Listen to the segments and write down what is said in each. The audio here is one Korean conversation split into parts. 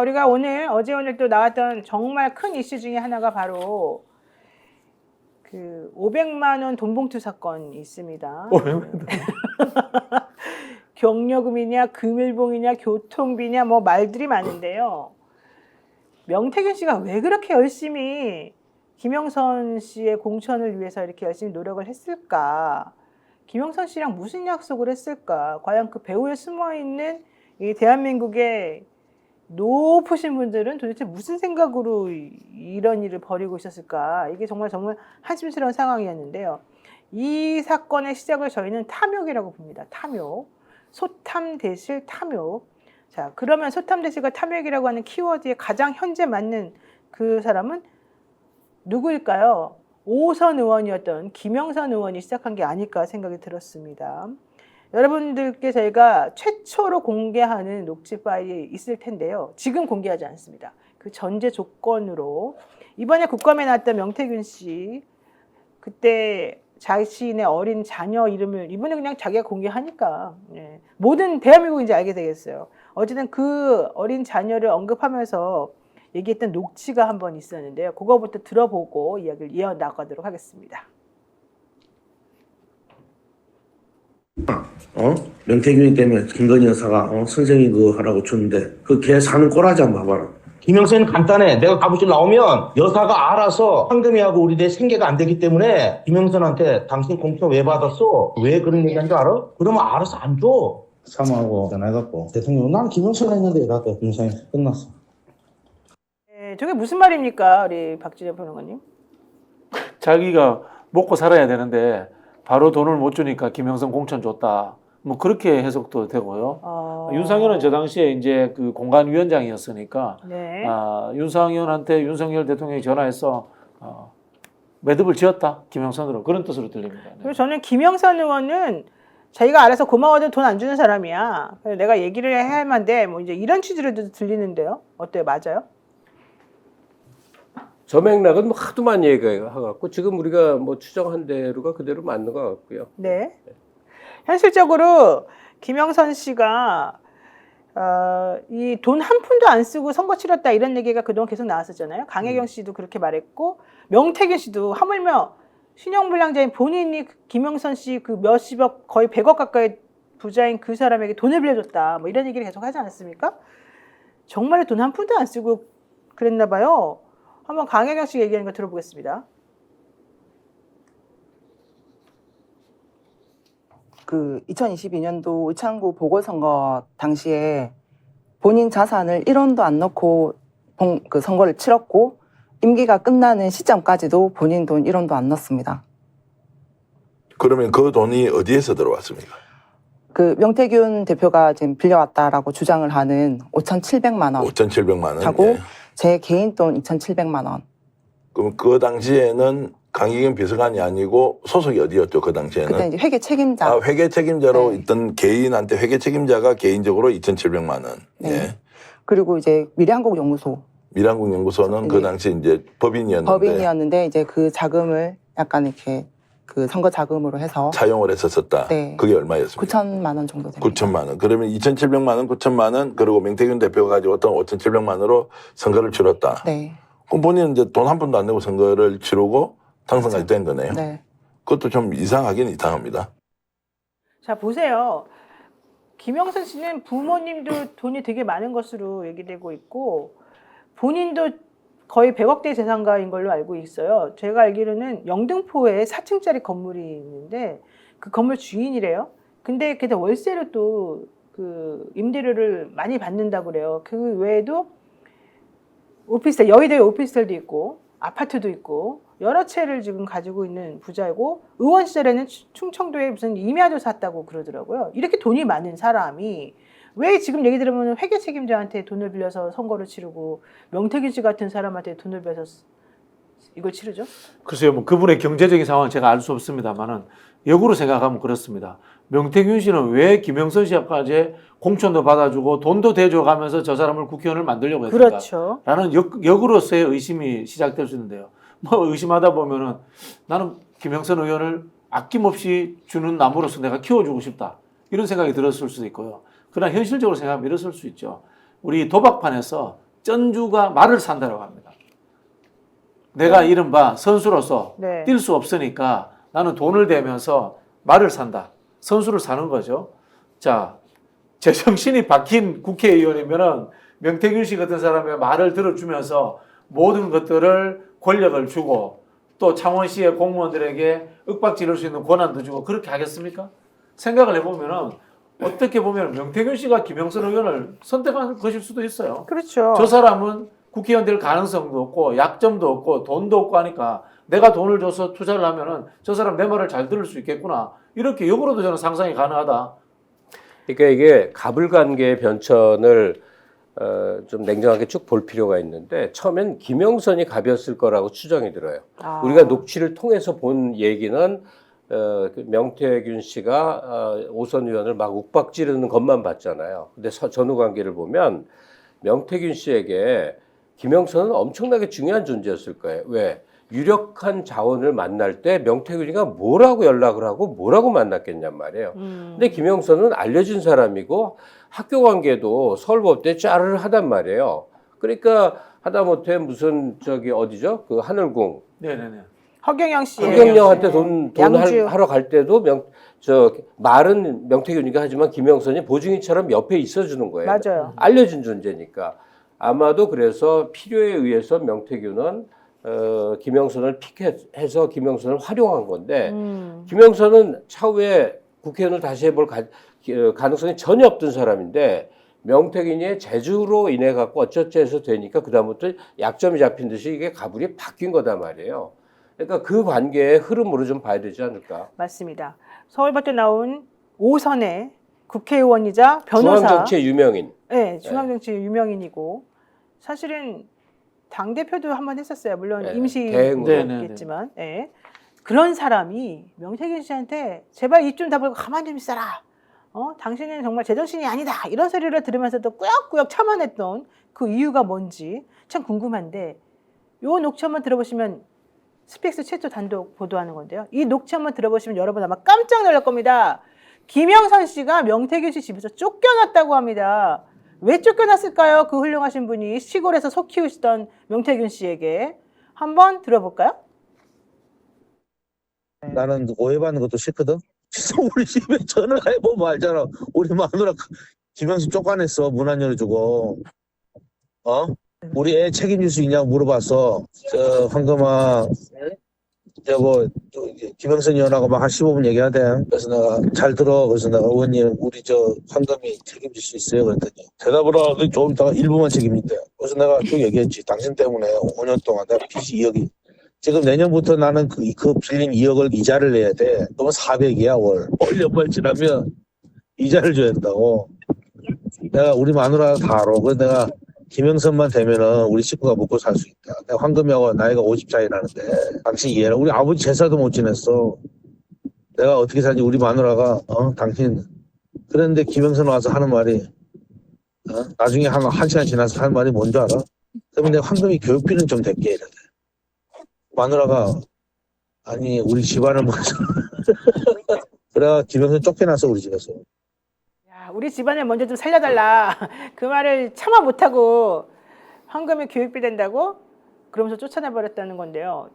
우리가 어제 오늘 또 나왔던 정말 큰 이슈 중에 하나가 바로 그 500만 원 돈봉투 사건이 있습니다. 500만 원. 경력금이냐, 금일봉이냐, 교통비냐, 뭐 말들이 많은데요. 명태균 씨가 왜 그렇게 열심히 김영선 씨의 공천을 위해서 이렇게 열심히 노력을 했을까? 김영선 씨랑 무슨 약속을 했을까? 과연 그 배후에 숨어 있는 이 대한민국의 높으신 분들은 도대체 무슨 생각으로 이런 일을 벌이고 있었을까? 이게 정말 한심스러운 상황이었는데요. 이 사건의 시작을 저희는 탐욕이라고 봅니다. 탐욕. 소탐 대실 탐욕. 자, 그러면 소탐 대실과 탐욕이라고 하는 키워드에 가장 현재 맞는 그 사람은 누구일까요? 5선 의원이었던 김영선 의원이 시작한 게 아닐까 생각이 들었습니다. 여러분들께 저희가 최초로 공개하는 녹취 파일이 있을 텐데요. 지금 공개하지 않습니다. 그 전제 조건으로 이번에 국감에 나왔던 명태균 씨 그때 자신의 어린 자녀 이름을 이번에 그냥 자기가 공개하니까 모든 대한민국이 이제 알게 되겠어요. 어쨌든 그 어린 자녀를 언급하면서 얘기했던 녹취가 한번 있었는데요. 그거부터 들어보고 이야기를 이어나가도록 하겠습니다. 명태균이 때문에 김건희 여사가 선생이 그거 하라고 줬는데 그 걔 사는 꼬라지 한번 봐봐라. 김영선은 간단해. 내가 가부실 나오면 여사가 알아서 황금이하고 우리 내 생계가 안 되기 때문에 김영선한테 당신 공천 왜 받았어? 왜 그런 얘기한 줄 알아? 그러면 알아서 안 줘. 사모하고 전화해갖고 대통령 난 김영선 했는데 이랬대. 김영선이 끝났어. 네, 저게 무슨 말입니까, 우리 박진영 평론가님? 자기가 먹고 살아야 되는데 바로 돈을 못 주니까 김영선 공천 줬다. 뭐 그렇게 해석도 되고요. 윤상현은 저 당시에 이제 그 공관위원장이었으니까 네. 윤상현한테 윤석열 대통령이 전화해서 매듭을 지었다 김영선으로 그런 뜻으로 들립니다. 네. 그리고 저는 김영선 의원은 자기가 알아서 고마워도 돈 안 주는 사람이야. 그래서 내가 얘기를 해야 할 만데 뭐 이제 이런 취지로도 들리는데요. 어때요? 맞아요? 저 맥락은 뭐 하도 많이 얘기해갖고 지금 우리가 뭐 추정한 대로가 그대로 맞는 것 같고요. 네. 현실적으로 김영선 씨가 이 돈 한 푼도 안 쓰고 선거 치렀다 이런 얘기가 그동안 계속 나왔었잖아요. 강혜경 씨도 그렇게 말했고 명태균 씨도 하물며 신용불량자인 본인이 김영선 씨 그 몇십억 거의 100억 가까이 부자인 그 사람에게 돈을 빌려줬다 뭐 이런 얘기를 계속 하지 않았습니까? 정말 돈 한 푼도 안 쓰고 그랬나 봐요. 한번 강혜경 씨 얘기하는 거 들어보겠습니다. 그 2022년도 의창구 보궐선거 당시에 본인 자산을 1원도 안 넣고 그 선거를 치렀고 임기가 끝나는 시점까지도 본인 돈 1원도 안 넣었습니다. 그러면 그 돈이 어디에서 들어왔습니까? 그 명태균 대표가 지금 빌려왔다라고 주장을 하는 5,700만 원 5,700만 원. 하고 예. 제 개인 돈 2,700만 원. 그럼 그 당시에는 강희경 비서관이 아니고 소속이 어디였죠? 그 당시에는? 그때 이제 회계 책임자. 회계 책임자로 네. 있던 개인한테 회계 책임자가 개인적으로 2,700만 원. 네. 예. 그리고 이제 미래한국연구소 미래한국연구소는 그 당시 이제 법인이었는데 이제 그 자금을 약간 이렇게 그 선거 자금으로 해서 차용을 했었다. 네. 그게 얼마였습니까? 9천만 원 정도 됩니다. 9천만 원. 그러면 2,700만 원, 9천만 원, 그리고 명태균 대표가 가지고었던 5,700만 원으로 선거를 치렀다. 네. 그럼 본인은 이제 돈 한 푼도 안 내고 선거를 치르고 당선까지 된 거네요. 네. 그것도 좀 이상하긴 이상합니다. 자, 보세요. 김영선 씨는 부모님도 돈이 되게 많은 것으로 얘기되고 있고 본인도 거의 100억대 재산가인 걸로 알고 있어요. 제가 알기로는 영등포에 4층짜리 건물이 있는데 그 건물 주인이래요. 근데 게다가 월세로 또 그 임대료를 많이 받는다고 그래요. 그 외에도 오피스텔, 여의도에 오피스텔도 있고 아파트도 있고 여러 채를 지금 가지고 있는 부자이고 의원 시절에는 충청도에 무슨 임야도 샀다고 그러더라고요. 이렇게 돈이 많은 사람이 왜 지금 얘기 들으면 회계 책임자한테 돈을 빌려서 선거를 치르고 명태균 씨 같은 사람한테 돈을 빌려서 이걸 치르죠? 글쎄요, 뭐 그분의 경제적인 상황은 제가 알 수 없습니다만은 역으로 생각하면 그렇습니다. 명태균 씨는 왜 김영선 씨까지 공천도 받아주고 돈도 대줘가면서 저 사람을 국회의원을 만들려고 했을까? 그렇죠. 라는 역으로서의 의심이 시작될 수 있는데요. 뭐 의심하다 보면은 나는 김영선 의원을 아낌없이 주는 나무로서 내가 키워주고 싶다. 이런 생각이 들었을 수도 있고요. 그러나 현실적으로 생각하면 이랬을 수 있죠. 우리 도박판에서 전주가 말을 산다고 합니다. 내가 이른바 선수로서 네. 뛸 수 없으니까 나는 돈을 대면서 말을 산다. 선수를 사는 거죠. 자, 제정신이 박힌 국회의원이면은 명태균 씨 같은 사람의 말을 들어주면서 모든 것들을 권력을 주고 또 창원시의 공무원들에게 윽박지를 수 있는 권한도 주고 그렇게 하겠습니까? 생각을 해보면은 어떻게 보면 명태균 씨가 김영선 의원을 선택한 것일 수도 있어요. 그렇죠. 저 사람은 국회의원 될 가능성도 없고 약점도 없고 돈도 없고 하니까 내가 돈을 줘서 투자를 하면은 저 사람 내 말을 잘 들을 수 있겠구나. 이렇게 역으로도 저는 상상이 가능하다. 그러니까 이게 가불관계의 변천을 좀 냉정하게 쭉 볼 필요가 있는데 처음엔 김영선이 갑이었을 거라고 추정이 들어요. 아. 우리가 녹취를 통해서 본 얘기는 그 명태균 씨가 오선 의원을 막 욱박지르는 것만 봤잖아요. 근데 전후 관계를 보면 명태균 씨에게 김영선은 엄청나게 중요한 존재였을 거예요. 왜? 유력한 자원을 만날 때 명태균이가 뭐라고 연락을 하고 뭐라고 만났겠냔 말이에요. 근데 김영선은 알려진 사람이고 학교 관계도 서울법대 쫙을 하단 말이에요. 그러니까 하다못해 무슨 저기 어디죠? 그 하늘궁. 네네네. 허경영 씨. 허경영한테 돈 양주. 하러 갈 때도 말은 명태균이가 하지만 김영선이 보증인처럼 옆에 있어주는 거예요. 맞아요. 알려진 존재니까. 아마도 그래서 필요에 의해서 명태균은 김영선을 픽해서 김영선을 활용한 건데 김영선은 차후에 국회의원을 다시 해볼 가능성이 전혀 없던 사람인데 명태균의 재주로 인해 갖고 어쩌지 해서 되니까 그다음부터 약점이 잡힌 듯이 이게 가불이 바뀐 거단 말이에요. 그러니까 그 관계의 흐름으로 좀 봐야 되지 않을까. 맞습니다. 서울법대 나온 5선의 국회의원이자 변호사. 중앙정치의 유명인. 네, 중앙정치 유명인이고 사실은 당 대표도 한번 했었어요. 물론 네, 임시겠지만, 네. 그런 사람이 명태균 씨한테 제발 입 좀 다물고 가만히 좀 있어라. 당신은 정말 제정신이 아니다. 이런 소리를 들으면서도 꾸역꾸역 참아냈던 그 이유가 뭔지 참 궁금한데 요 녹취 한번 들어보시면 스펙스 최초 단독 보도하는 건데요. 이 녹취 한번 들어보시면 여러분 아마 깜짝 놀랄 겁니다. 김영선 씨가 명태균 씨 집에서 쫓겨났다고 합니다. 왜 쫓겨났을까요? 그 훌륭하신 분이 시골에서 소 키우시던 명태균 씨에게 한번 들어볼까요? 나는 오해받는 것도 싫거든. 우리 집에 전화해보면 알잖아. 우리 마누라 김영수 쫓아냈어. 문 안 열어주고. 우리 애 책임질 수 있냐고 물어봤어. 황금아, 여보, 김영선 의원하고 막 한 15분 얘기하대. 그래서 내가 잘 들어. 그래서 내가 의원님, 우리 황금이 책임질 수 있어요? 그랬더니 대답을 하고 좀 이따가 1분만 책임진대. 그래서 내가 쭉 얘기했지. 당신 때문에 5년 동안 내가 빚이 2억이. 지금 내년부터 나는 그 빌린 2억을 이자를 내야 돼. 그러면 400이야, 월. 월 연말 지나면 이자를 줘야 된다고. 내가 우리 마누라 다 알아. 그래서 내가 김영선만 되면은 우리 식구가 먹고 살 수 있다. 내가 황금이하고 나이가 50 차이 나는데 당신 이해해라. 우리 아버지 제사도 못 지냈어. 내가 어떻게 살지 우리 마누라가 당신. 그런데 김영선 와서 하는 말이 나중에 한 시간 지나서 하는 말이 뭔지 알아? 그러면 내가 황금이 교육비는 좀 댈게 이래. 마누라가 아니 우리 집안을 먼저 그래가 김영선 쫓겨났어 우리 집에서. 우리 집안을 먼저 좀 살려달라. 그 말을 참아 못하고 황금이 교육비 된다고 그러면서 쫓아내버렸다는 건데요.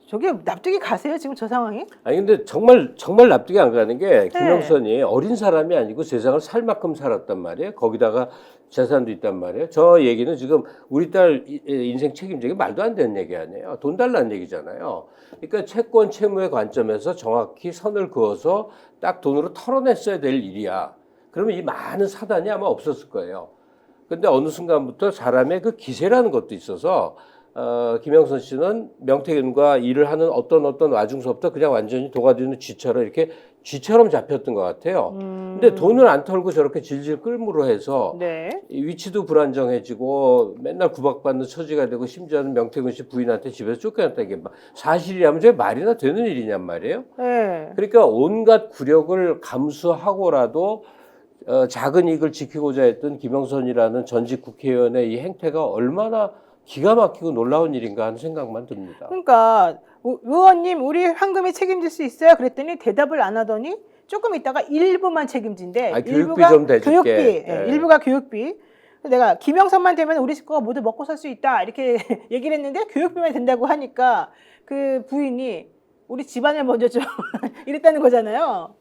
저게 납득이 가세요 지금 저 상황이? 아니 근데 정말 납득이 안 가는 게 김영선이 어린 사람이 아니고 세상을 살 만큼 살았단 말이에요. 거기다가 재산도 있단 말이에요. 저 얘기는 지금 우리 딸 인생 책임지기 말도 안 되는 얘기 아니에요. 돈 달라는 얘기잖아요. 그러니까 채권 채무의 관점에서 정확히 선을 그어서 딱 돈으로 털어냈어야 될 일이야. 그러면 이 많은 사단이 아마 없었을 거예요. 근데 어느 순간부터 사람의 그 기세라는 것도 있어서 김영선 씨는 명태균과 일을 하는 어떤 와중서부터 그냥 완전히 도가디는 쥐처럼 이렇게 쥐처럼 잡혔던 것 같아요. 근데 돈을 안 털고 저렇게 질질 끌므로 해서 네. 위치도 불안정해지고 맨날 구박받는 처지가 되고 심지어는 명태균 씨 부인한테 집에서 쫓겨났다 이게 사실이라면 저게 말이나 되는 일이냔 말이에요. 네. 그러니까 온갖 굴욕을 감수하고라도 작은 이익을 지키고자 했던 김영선이라는 전직 국회의원의 이 행태가 얼마나 기가 막히고 놀라운 일인가 하는 생각만 듭니다. 그러니까 의원님 우리 황금이 책임질 수 있어요? 그랬더니 대답을 안 하더니 조금 있다가 일부만 책임진대. 교육비 좀 대줄게. 교육비. 네. 일부가 교육비. 내가 김영선만 되면 우리 식구가 모두 먹고 살 수 있다 이렇게 얘기를 했는데 교육비만 된다고 하니까 그 부인이 우리 집안을 먼저 좀 이랬다는 거잖아요.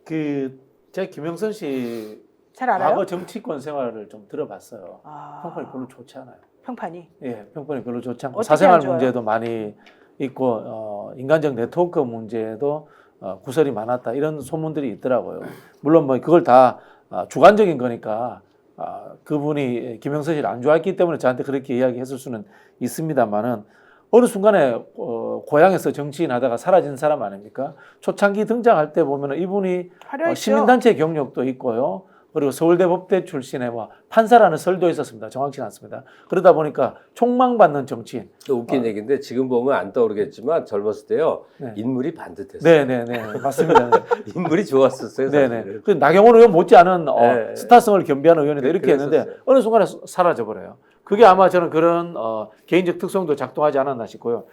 제가 김영선 씨 잘 알아요? 과거 정치권 생활을 좀 들어봤어요. 아, 평판이 별로 좋지 않아요. 평판이. 예, 평판이 별로 좋지 않고 어떻게 사생활 안 좋아요? 문제도 많이 있고 인간적 네트워크 문제도 구설이 많았다 이런 소문들이 있더라고요. 물론 뭐 그걸 다 주관적인 거니까 그분이 김영선 씨를 안 좋아했기 때문에 저한테 그렇게 이야기했을 수는 있습니다만은 어느 순간에 고향에서 정치인 하다가 사라진 사람 아닙니까? 초창기 등장할 때 보면은 이분이 화려했죠. 시민단체 경력도 있고요. 그리고 서울대 법대 출신의 판사라는 설도 있었습니다. 정확치는 않습니다. 그러다 보니까 총망받는 정치인. 또 웃긴 얘기인데 지금 보면 안 떠오르겠지만 젊었을 때요. 네. 인물이 반듯했어요. 네네네 맞습니다. 네. 인물이 좋았었어요. 사실은. 네네. 그 나경원 의원 못지않은 네. 스타성을 겸비하는 의원인데 이렇게 했는데 그랬었어요. 어느 순간에 사라져 버려요. 그게 아마 저는 그런 개인적 특성도 작동하지 않았나 싶고요.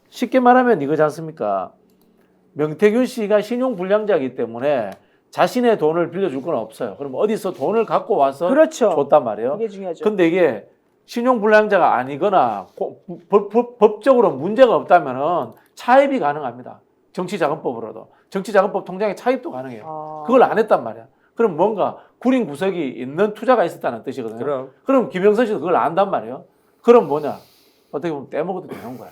쉽게 말하면 이거지 않습니까? 명태균 씨가 신용불량자이기 때문에 자신의 돈을 빌려줄 건 없어요. 그럼 어디서 돈을 갖고 와서 그렇죠. 줬단 말이에요. 그게 중요하죠. 근데 이게 신용불량자가 아니거나 법적으로 문제가 없다면은 차입이 가능합니다. 정치자금법으로도. 정치자금법 통장에 차입도 가능해요. 아. 그걸 안 했단 말이야. 그럼 뭔가 구린 구석이 있는 투자가 있었다는 뜻이거든요. 그럼 김영선 씨도 그걸 안단 말이에요. 그럼 뭐냐? 어떻게 보면 떼먹어도 되는 거야.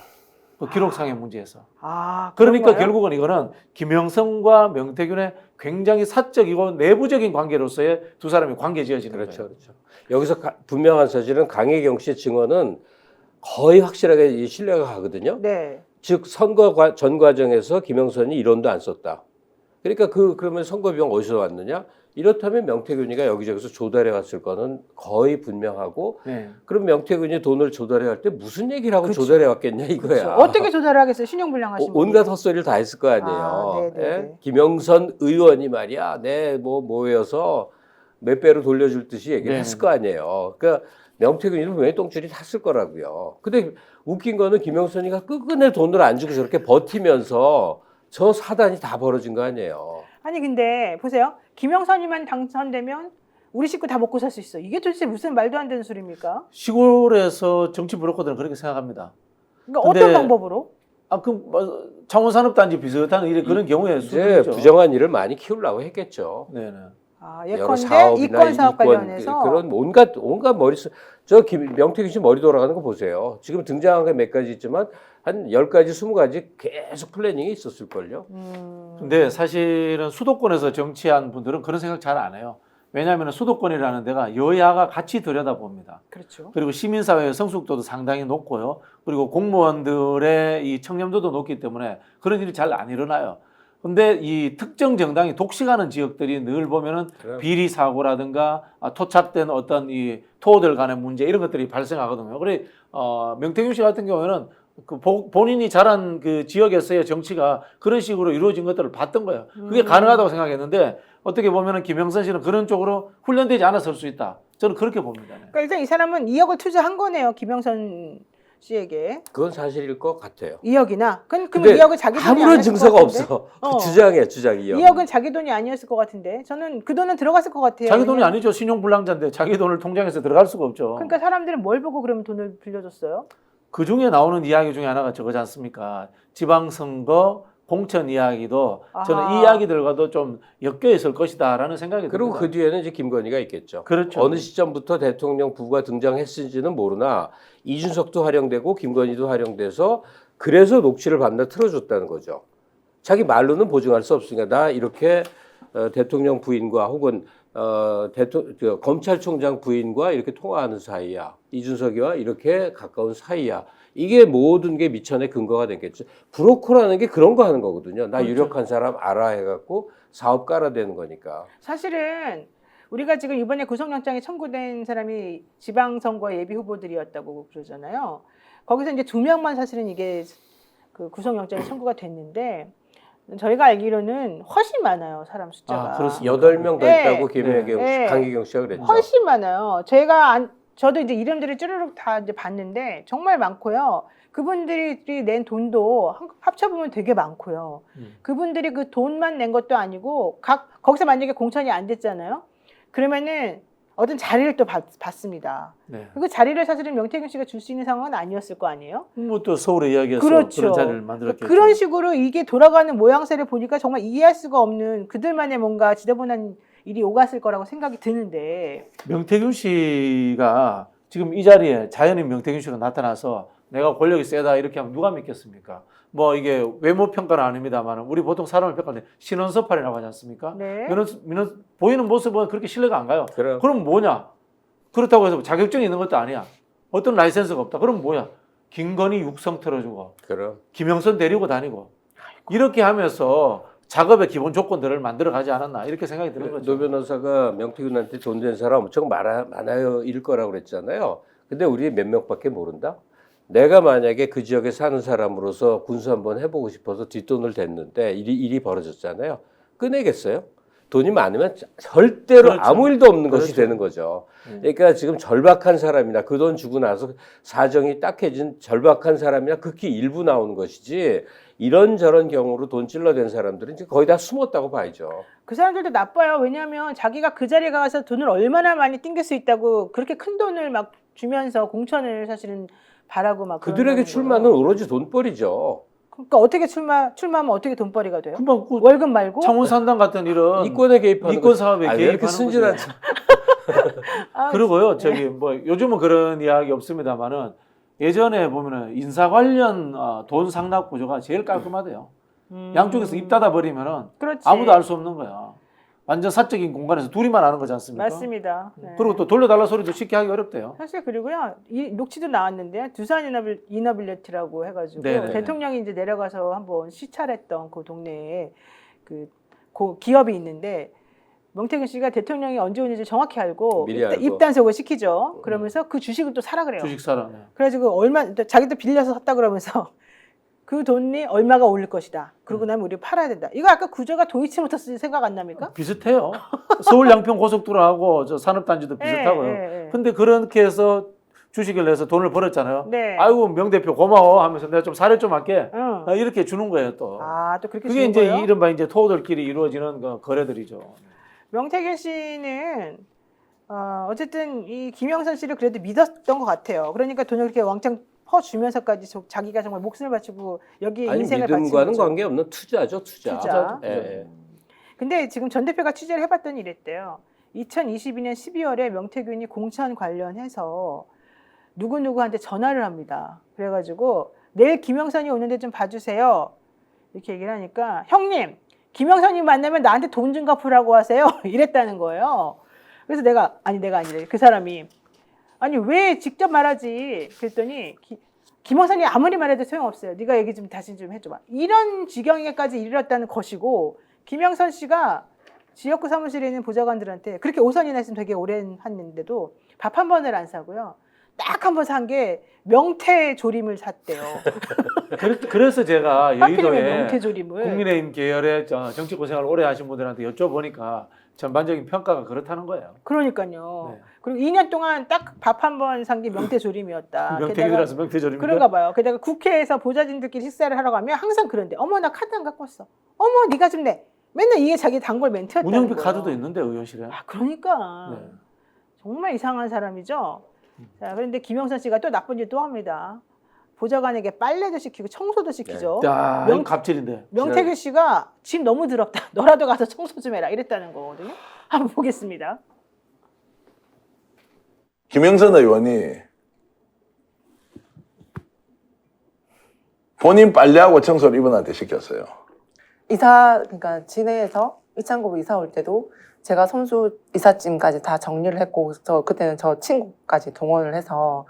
그 기록상의 문제에서. 그러니까 그런가요? 결국은 이거는 김영선과 명태균의 굉장히 사적이고 내부적인 관계로서의 두 사람이 관계 지어지는 그렇죠, 거예요. 그렇죠. 여기서 분명한 사실은 강혜경 씨의 증언은 거의 확실하게 신뢰가 가거든요. 네. 즉 선거 전 과정에서 김영선이 1원도 안 썼다. 그러니까 그러면 선거 비용 어디서 왔느냐? 이렇다면 명태균이가 여기저기서 조달해 갔을 거는 거의 분명하고 네. 그럼 명태균이 돈을 조달해 갈 때 무슨 얘기를 하고 그렇죠. 조달해 왔겠냐 이거야. 그렇죠. 어떻게 조달을 하겠어요? 신용불량하신 분이. 온갖 헛소리를 다 했을 거 아니에요. 아, 네네네. 예? 김영선 의원이 말이야, 모여서 몇 배로 돌려줄 듯이 얘기를 네. 했을 거 아니에요. 그러니까 명태균이는 분명히 똥줄이 탔을 거라고요. 근데 웃긴 거는 김영선이가 끝끝내 돈을 안 주고 저렇게 버티면서 저 사단이 다 벌어진 거 아니에요. 아니 근데 보세요. 김영선이만 당선되면 우리 식구 다 먹고 살 수 있어. 이게 도대체 무슨 말도 안 되는 소리입니까? 시골에서 정치 브로커들은 그렇게 생각합니다. 그러니까 근데- 어떤 방법으로? 창원산업단지 비슷한 그런 경우에 이제 수준이죠. 부정한 일을 많이 키우려고 했겠죠. 네네. 여러 예컨대 사업이나 이권 사업 관련해서 그런 온갖 머릿속 명태균 씨 머리 돌아가는 거 보세요. 지금 등장한 게 몇 가지 있지만 한 10가지, 20가지 계속 플래닝이 있었을걸요. 근데 사실은 수도권에서 정치한 분들은 그런 생각 잘 안 해요. 왜냐하면 수도권이라는 데가 여야가 같이 들여다봅니다. 그렇죠. 그리고 시민사회의 성숙도도 상당히 높고요. 그리고 공무원들의 이 청렴도도 높기 때문에 그런 일이 잘 안 일어나요. 근데 이 특정 정당이 독식하는 지역들이 늘 보면은 그래요. 비리 사고라든가 토착된 어떤 이 토호들 간의 문제 이런 것들이 발생하거든요. 그래 명태균 씨 같은 경우에는 그 본인이 자란 그 지역에서의 정치가 그런 식으로 이루어진 것들을 봤던 거예요. 그게 가능하다고 생각했는데 어떻게 보면은 김영선 씨는 그런 쪽으로 훈련되지 않았을 수 있다. 저는 그렇게 봅니다. 네. 그러니까 일단 이 사람은 2억을 투자한 거네요. 김영선 씨에게. 그건 사실일 것 같아요. 2억이나. 그럼 근데 2억은 자기 돈이 아무런 아니었을 것 증거가 같은데? 없어. 어. 주장이야, 주장 2억. 2억은 자기 돈이 아니었을 것 같은데. 저는 그 돈은 들어갔을 것 같아요. 자기 돈이 왜냐면- 아니죠. 신용불량자인데 자기 돈을 통장에서 들어갈 수가 없죠. 그러니까 사람들은 뭘 보고 그러면 돈을 빌려줬어요? 그 중에 나오는 이야기 중에 하나가 저거지 않습니까? 지방선거 공천 이야기도 저는 아하. 이 이야기들과도 좀 엮여 있을 것이다라는 생각이 그리고 듭니다. 그 뒤에는 이제 김건희가 있겠죠. 그렇죠. 어느 시점부터 대통령 부부가 등장했을지는 모르나 이준석도 활용되고 김건희도 활용돼서 그래서 녹취를 밤낮 틀어줬다는 거죠. 자기 말로는 보증할 수 없으니까 나 이렇게 대통령 부인과 혹은 검찰총장 부인과 이렇게 통화하는 사이야. 이준석이와 이렇게 가까운 사이야. 이게 모든 게 미천의 근거가 됐겠죠. 브로커라는 게 그런 거 하는 거거든요. 나 그렇죠. 유력한 사람 알아 해갖고 사업 깔아대는 거니까. 사실은 우리가 지금 이번에 구속영장이 청구된 사람이 지방선거 예비 후보들이었다고 그러잖아요. 거기서 이제 2명만 사실은 이게 그 구속영장이 청구가 됐는데 저희가 알기로는 훨씬 많아요. 사람 숫자가. 그렇습니다. 8명 더 네. 있다고 네. 강기경 씨가 그랬죠. 훨씬 많아요. 저도 이제 이름들을 쭈르륵 다 이제 봤는데 정말 많고요. 그분들이 낸 돈도 합쳐보면 되게 많고요. 그분들이 그 돈만 낸 것도 아니고 거기서 만약에 공천이 안 됐잖아요. 그러면은 어떤 자리를 또 받습니다. 네. 그 자리를 사실은 명태균 씨가 줄 수 있는 상황은 아니었을 거 아니에요? 뭐 또 서울의 이야기에서 그렇죠. 그런 자리를 만들었겠죠. 그런 식으로 이게 돌아가는 모양새를 보니까 정말 이해할 수가 없는 그들만의 뭔가 지저분한 일이 오갔을 거라고 생각이 드는데 명태균 씨가 지금 이 자리에 자연인 명태균 씨가 나타나서 내가 권력이 세다 이렇게 하면 누가 믿겠습니까? 뭐 이게 외모 평가는 아닙니다만 우리 보통 사람을 평가할 때 신원서팔이라고 하지 않습니까? 네. 보이는 모습은 그렇게 신뢰가 안 가요. 그럼. 그럼 뭐냐? 그렇다고 해서 자격증이 있는 것도 아니야. 어떤 라이센스가 없다. 그럼 뭐야? 김건희 육성 틀어주고 그럼. 김영선 데리고 다니고 이렇게 하면서 작업의 기본 조건들을 만들어 가지 않았나 이렇게 생각이 드는 거죠. 노 변호사가 명태균한테 돈 된 사람 엄청 많아요 일 거라고 그랬잖아요. 근데 우리 몇 명밖에 모른다. 내가 만약에 그 지역에 사는 사람으로서 군수 한번 해보고 싶어서 뒷돈을 댔는데 일이 벌어졌잖아요. 꺼내겠어요? 돈이 많으면 절대로 그렇죠. 아무 일도 없는 것이 그렇죠. 되는 거죠. 그러니까 지금 절박한 사람이나 그 돈 주고 나서 사정이 딱해진 절박한 사람이나 극히 일부 나오는 것이지 이런저런 경우로 돈 찔러댄 사람들은 이제 거의 다 숨었다고 봐야죠. 그 사람들도 나빠요. 왜냐하면 자기가 그 자리에 가서 돈을 얼마나 많이 땡길 수 있다고 그렇게 큰 돈을 막 주면서 공천을 사실은 바라고 막 그들에게 그런다는 출마는 거예요. 오로지 돈벌이죠. 그러니까 어떻게 출마하면 어떻게 돈벌이가 돼요? 금방 그 월급 말고? 창원산당 같은 이런 이권에 개입하는 이권 거지. 사업에 왜 이렇게 개입하는 순진한 거죠. 아, 그러고요. 저기 뭐 요즘은 그런 이야기 없습니다만은 예전에 보면은 인사 관련 돈 상납 구조가 제일 깔끔하대요. 양쪽에서 입 닫아 버리면은 그렇지. 아무도 알 수 없는 거야. 완전 사적인 공간에서 둘이만 아는 거지 않습니까? 맞습니다. 네. 그리고 또 돌려달라 소리도 쉽게 하기 어렵대요. 사실 그리고요 이 녹취도 나왔는데요 두산 이너빌리티라고 해가지고 네네. 대통령이 이제 내려가서 한번 시찰했던 그 동네에 그 기업이 있는데 명태균 씨가 대통령이 언제 오는지 정확히 알고 미리 알고. 입단속을 시키죠. 그러면서 그 주식을 또 사라 그래요. 주식 사라. 네. 그래가지고 자기도 빌려서 샀다 그러면서 그 돈이 얼마가 오를 것이다. 그러고 나면 우리 팔아야 된다. 이거 아까 구조가 도이치모터스 생각 안 납니까? 비슷해요. 서울 양평 고속도로하고 저 산업단지도 비슷하고요. 예. 근데 그렇게 해서 주식을 내서 돈을 벌었잖아요. 네. 아이고 명 대표 고마워 하면서 내가 좀 사례 좀 할게. 응. 이렇게 주는 거예요 또. 또 그렇게 그게 주는 이제 거예요? 이른바 이제 토호들끼리 이루어지는 그 거래들이죠. 명태균 씨는 어쨌든 이 김영선 씨를 그래도 믿었던 것 같아요. 그러니까 돈을 그렇게 왕창 퍼주면서까지 자기가 정말 목숨을 바치고 여기에 아니 인생을 바친 믿음과는 거죠. 관계없는 투자죠, 투자. 투자. 예. 근데 지금 전 대표가 취재를 해봤더니 이랬대요. 2022년 12월에 명태균이 공천 관련해서 누구누구한테 전화를 합니다. 그래가지고 내일 김영선이 오는데 좀 봐주세요. 이렇게 얘기를 하니까 형님 김영선이 만나면 나한테 돈 좀 갚으라고 하세요. 이랬다는 거예요. 그래서 내가 아니래. 그 사람이 아니 왜 직접 말하지? 그랬더니 김영선이 아무리 말해도 소용없어요. 네가 얘기 좀 다시 좀 해줘봐. 이런 지경에까지 이르렀다는 것이고 김영선 씨가 지역구 사무실에 있는 보좌관들한테 그렇게 오선이나 했으면 되게 오래 했는데도 밥 한 번을 안 사고요. 딱 한 번 산 게 명태 조림을 샀대요. 그래서 제가 하필이면 여의도에 명태 조림을. 국민의힘 계열의 정치권 생활을 오래 하신 분들한테 여쭤보니까 전반적인 평가가 그렇다는 거예요. 그러니까요. 네. 그리고 2년 동안 딱 밥 한 번 산 게 명태 조림이었다. 명태균이라서 명태조림인가? 그런가 봐요. 게다가 국회에서 보좌진들끼리 식사를 하러 가면 항상 그런데 어머 나 카드 안 갖고 왔어. 어머 네가 좀 내. 맨날 이게 자기 단골 멘트였다는 운영비 거예요. 카드도 있는데 의원실에. 그러니까 네. 정말 이상한 사람이죠. 자, 그런데 김영선 씨가 또 나쁜 일 또 합니다. 보좌관에게 빨래도 시키고 청소도 시키죠. 야, 명- 이건 갑질인데. 명태균 씨가 집 너무 더럽다. 너라도 가서 청소 좀 해라. 이랬다는 거거든요. 한번 보겠습니다. 김영선 의원이 본인 빨래하고 청소를 이분한테 시켰어요. 그러니까 진해에서 이창구 이사 올 때도 제가 선수 이삿짐까지 다 정리를 했고, 그때는 저 친구까지 동원을 해서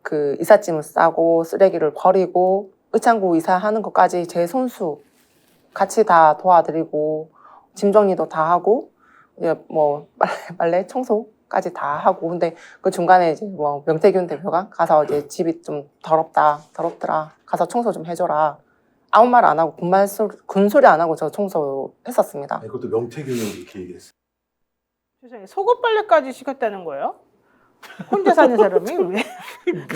그 이삿짐을 싸고 쓰레기를 버리고 의창구 이사하는 것까지 제 손수 같이 다 도와드리고 짐 정리도 다 하고 뭐 빨래 청소까지 다 하고. 근데 그 중간에 이제 뭐 명태균 대표가 가서 이제 집이 좀 더럽더라 가서 청소 좀 해줘라. 아무 말 안 하고 군소리 안 하고 저 청소했었습니다. 그것도 명태균이 이렇게 얘기했어요. 세상에 속옷 빨래까지 시켰다는 거예요? 혼자 사는 사람이 왜?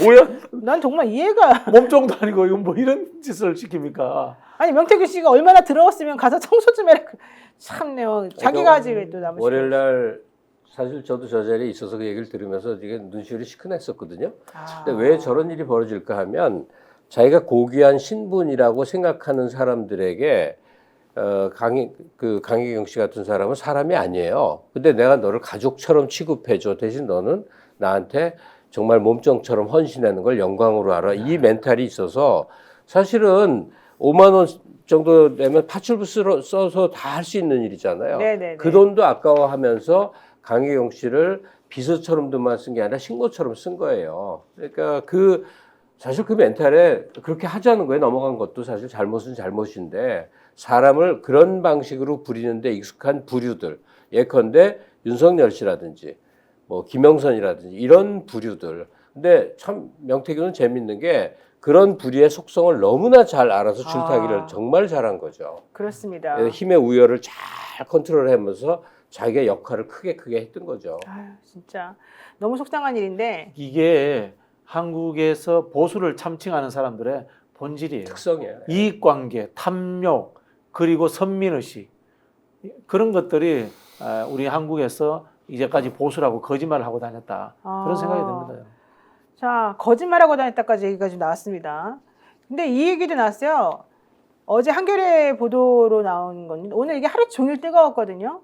뭐야? 난 정말 이해가. 몸종도 아니고 이건 뭐 이런 짓을 시킵니까? 아니 명태균 씨가 얼마나 더러웠으면 가서 청소 좀 해라. 참네요. 자기가 하지 왜 또 남을. 월요일 날 사실 저도 저 자리에 있어서 그 얘기를 들으면서 이게 눈시울이 시큰했었거든요. 아. 근데 왜 저런 일이 벌어질까 하면 자기가 고귀한 신분이라고 생각하는 사람들에게 강희경 씨 같은 사람은 사람이 아니에요. 근데 내가 너를 가족처럼 취급해줘. 대신 너는 나한테 정말 몸종처럼 헌신하는 걸 영광으로 알아. 이 멘탈이 있어서 사실은 5만 원 정도 내면 파출부 써서 다 할 수 있는 일이잖아요. 네네네. 그 돈도 아까워하면서 강희경 씨를 비서처럼도만 쓴 게 아니라 신고처럼 쓴 거예요. 그러니까 사실 그 멘탈에 그렇게 하자는 거에 넘어간 것도 사실 잘못은 잘못인데 사람을 그런 방식으로 부리는데 익숙한 부류들, 예컨대 윤석열 씨라든지 뭐 김영선이라든지 이런 부류들. 근데 참 명태균은 재밌는 게 그런 부류의 속성을 너무나 잘 알아서 줄타기를 정말 잘한 거죠. 그렇습니다. 힘의 우열을 잘 컨트롤하면서 자기의 역할을 크게 했던 거죠. 아유, 진짜 너무 속상한 일인데 이게 한국에서 보수를 참칭하는 사람들의 본질이에요. 특성이에요. 이익관계, 탐욕, 그리고 선민의식 그런 것들이 우리 한국에서 이제까지 보수라고 거짓말을 하고 다녔다. 그런 생각이 듭니다. 자, 거짓말하고 다녔다까지 얘기가 좀 나왔습니다. 근데 이 얘기도 나왔어요. 어제 한겨레 보도로 나온 건 오늘 이게 하루 종일 뜨거웠거든요.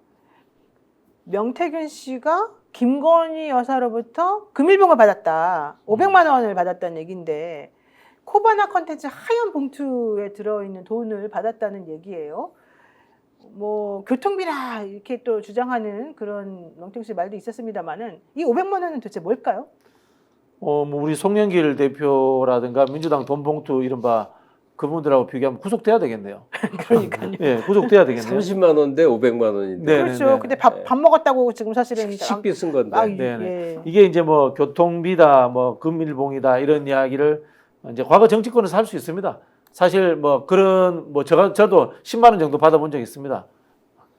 명태균 씨가 김건희 여사로부터 금일봉을 받았다. 500만 원을 받았다는 얘기인데 코바나 컨텐츠 하얀 봉투에 들어있는 돈을 받았다는 얘기예요. 뭐 교통비라 이렇게 또 주장하는 그런 명태균 씨 말도 있었습니다만은 이 500만 원은 도대체 뭘까요? 뭐 우리 송영길 대표라든가 민주당 돈봉투 이른바 그분들하고 비교하면 구속돼야 되겠네요. 그러니까요. 예, 구속돼야 되겠네요. 30만 원대 500만 원인데. 네, 그렇죠. 네, 네. 근데 밥 먹었다고 지금 사실은 식비 쓴 건데. 네네. 예. 이게 이제 뭐 교통비다, 뭐 금일봉이다 이런 이야기를 이제 과거 정치권에서 할 수 있습니다. 사실 뭐 그런 뭐 저도 10만 원 정도 받아본 적 있습니다.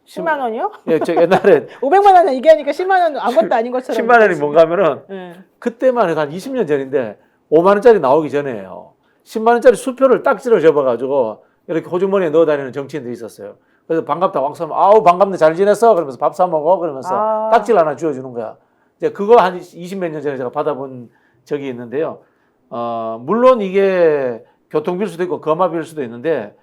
10만 원이요? 예, 저 옛날에 500만 원은 얘기하니까 10만 원은 아무것도 아닌 것처럼. 10만 원이 뭔가 하면은 예. 그때만 해도 한 20년 전인데 5만 원짜리 나오기 전에요. 10만 원짜리 수표를 딱지를 접어가지고 이렇게 호주머니에 넣어 다니는 정치인들이 있었어요. 그래서 반갑다 왕사면 아우 반갑네 잘 지냈어 그러면서 밥 사 먹어 그러면서 딱지를 하나 쥐어주는 거야. 이제 그거 한 20몇 년 전에 제가 받아본 적이 있는데요. 물론 이게 교통비일 수도 있고 거마비일 수도 있는데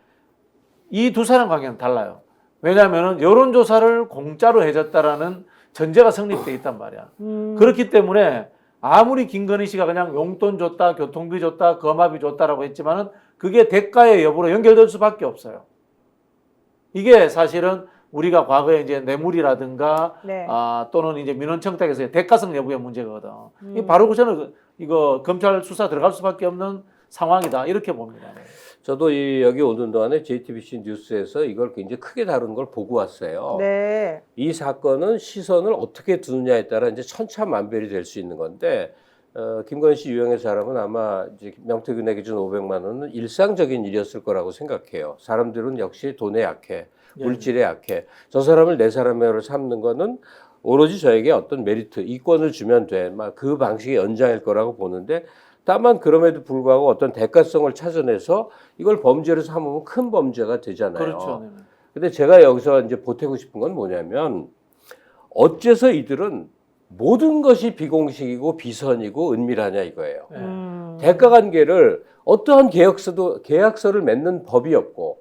이 두 사람 관계는 달라요. 왜냐하면 여론조사를 공짜로 해줬다라는 전제가 성립돼 있단 말이야. 그렇기 때문에 아무리 김건희 씨가 그냥 용돈 줬다, 교통비 줬다, 거마비 줬다라고 했지만은 그게 대가의 여부로 연결될 수밖에 없어요. 이게 사실은 우리가 과거에 이제 뇌물이라든가 네. 또는 이제 민원 청탁에서의 대가성 여부의 문제거든. 이게 바로 저는 이거 검찰 수사 들어갈 수밖에 없는 상황이다 이렇게 봅니다. 저도 여기 오는 동안에 JTBC 뉴스에서 이걸 굉장히 크게 다룬 걸 보고 왔어요. 네. 이 사건은 시선을 어떻게 두느냐에 따라 이제 천차만별이 될 수 있는 건데 김건희 씨 유형의 사람은 아마 이제 명태균에게 준 500만 원은 일상적인 일이었을 거라고 생각해요. 사람들은 역시 돈에 약해, 물질에 약해. 저 사람을 내 사람으로 삼는 거는 오로지 저에게 어떤 메리트, 이권을 주면 돼. 막 그 방식의 연장일 거라고 보는데 다만 그럼에도 불구하고 어떤 대가성을 찾아내서 이걸 범죄로 삼으면 큰 범죄가 되잖아요. 그렇죠. 네. 근데 제가 여기서 이제 보태고 싶은 건 뭐냐면 어째서 이들은 모든 것이 비공식이고 비선이고 은밀하냐 이거예요. 대가 관계를 어떠한 계약서를 맺는 법이 없고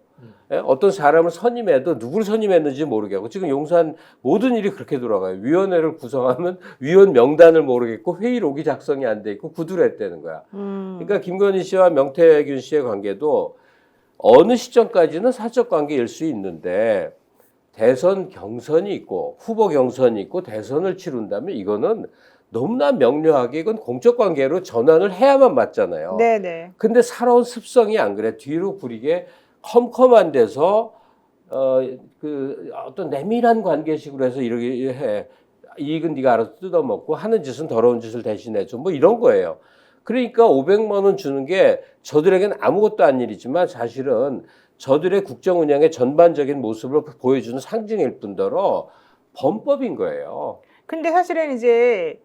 어떤 사람을 선임해도 누구를 선임했는지 모르겠고 지금 용산 모든 일이 그렇게 돌아가요. 위원회를 구성하면 위원 명단을 모르겠고 회의록이 작성이 안 돼 있고 구두를 했다는 거야. 그러니까 김건희 씨와 명태균 씨의 관계도 어느 시점까지는 사적 관계일 수 있는데 대선 경선이 있고 후보 경선이 있고 대선을 치른다면 이거는 너무나 명료하게 이건 공적 관계로 전환을 해야만 맞잖아요. 네네. 근데 살아온 습성이 안 그래. 뒤로 구리게 컴컴한 데서 어떤 내밀한 관계식으로 해서 이렇게 해. 이익은 네가 알아서 뜯어먹고 하는 짓은 더러운 짓을 대신해줘. 뭐 이런 거예요. 그러니까 500만 원 주는 게 저들에게는 아무것도 아닌 일이지만 사실은 저들의 국정 운영의 전반적인 모습을 보여주는 상징일 뿐더러 범법인 거예요. 근데 사실은 이제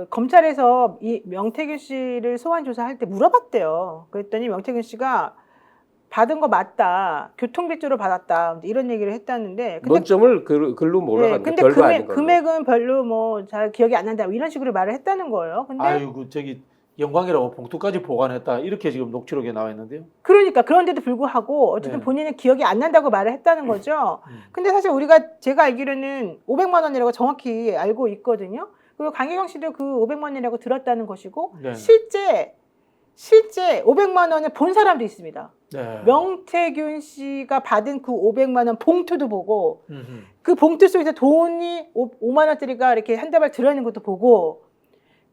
검찰에서 이 명태균 씨를 소환 조사할 때 물어봤대요. 그랬더니 명태균 씨가 받은 거 맞다. 교통비 쪽으로 받았다. 이런 얘기를 했다는데 근데 논점을 글로 몰아가는 근데 별거 아닌 걸로. 금액은 별로 뭐 잘 기억이 안 난다. 이런 식으로 말을 했다는 거예요. 근데 아유, 저기 영광이라고 봉투까지 보관했다. 이렇게 지금 녹취록에 나와 있는데요. 그러니까 그런데도 불구하고 어쨌든 네. 본인은 기억이 안 난다고 말을 했다는 거죠. 근데 사실 제가 알기로는 500만 원이라고 정확히 알고 있거든요. 그리고 강혜경 씨도 그 500만 원이라고 들었다는 것이고 네. 실제 500만 원을 본 사람도 있습니다. 네. 명태균 씨가 받은 그 500만 원 봉투도 보고 음흠. 그 봉투 속에서 돈이 5만 원짜리가 이렇게 한 다발 들어있는 것도 보고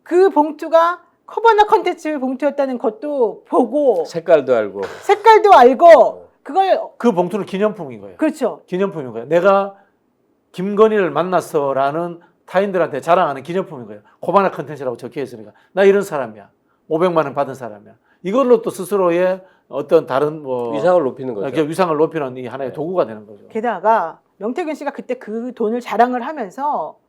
그 봉투가 커버나 컨텐츠 봉투였다는 것도 보고 색깔도 알고. 색깔도 알고 그걸 그 봉투는 기념품인 거예요. 그렇죠. 기념품인 거예요. 내가 김건희를 만났어라는 타인들한테 자랑하는 기념품인 거예요. 코바나 컨텐츠라고 적혀 있으니까 나 이런 사람이야. 500만 원 받은 사람이야. 이걸로 또 스스로의 어떤 다른 뭐 위상을 높이는 거죠. 위상을 높이는 이 하나의 도구가 되는 거죠. 게다가 명태균 씨가 그때 그 돈을 자랑을 하면서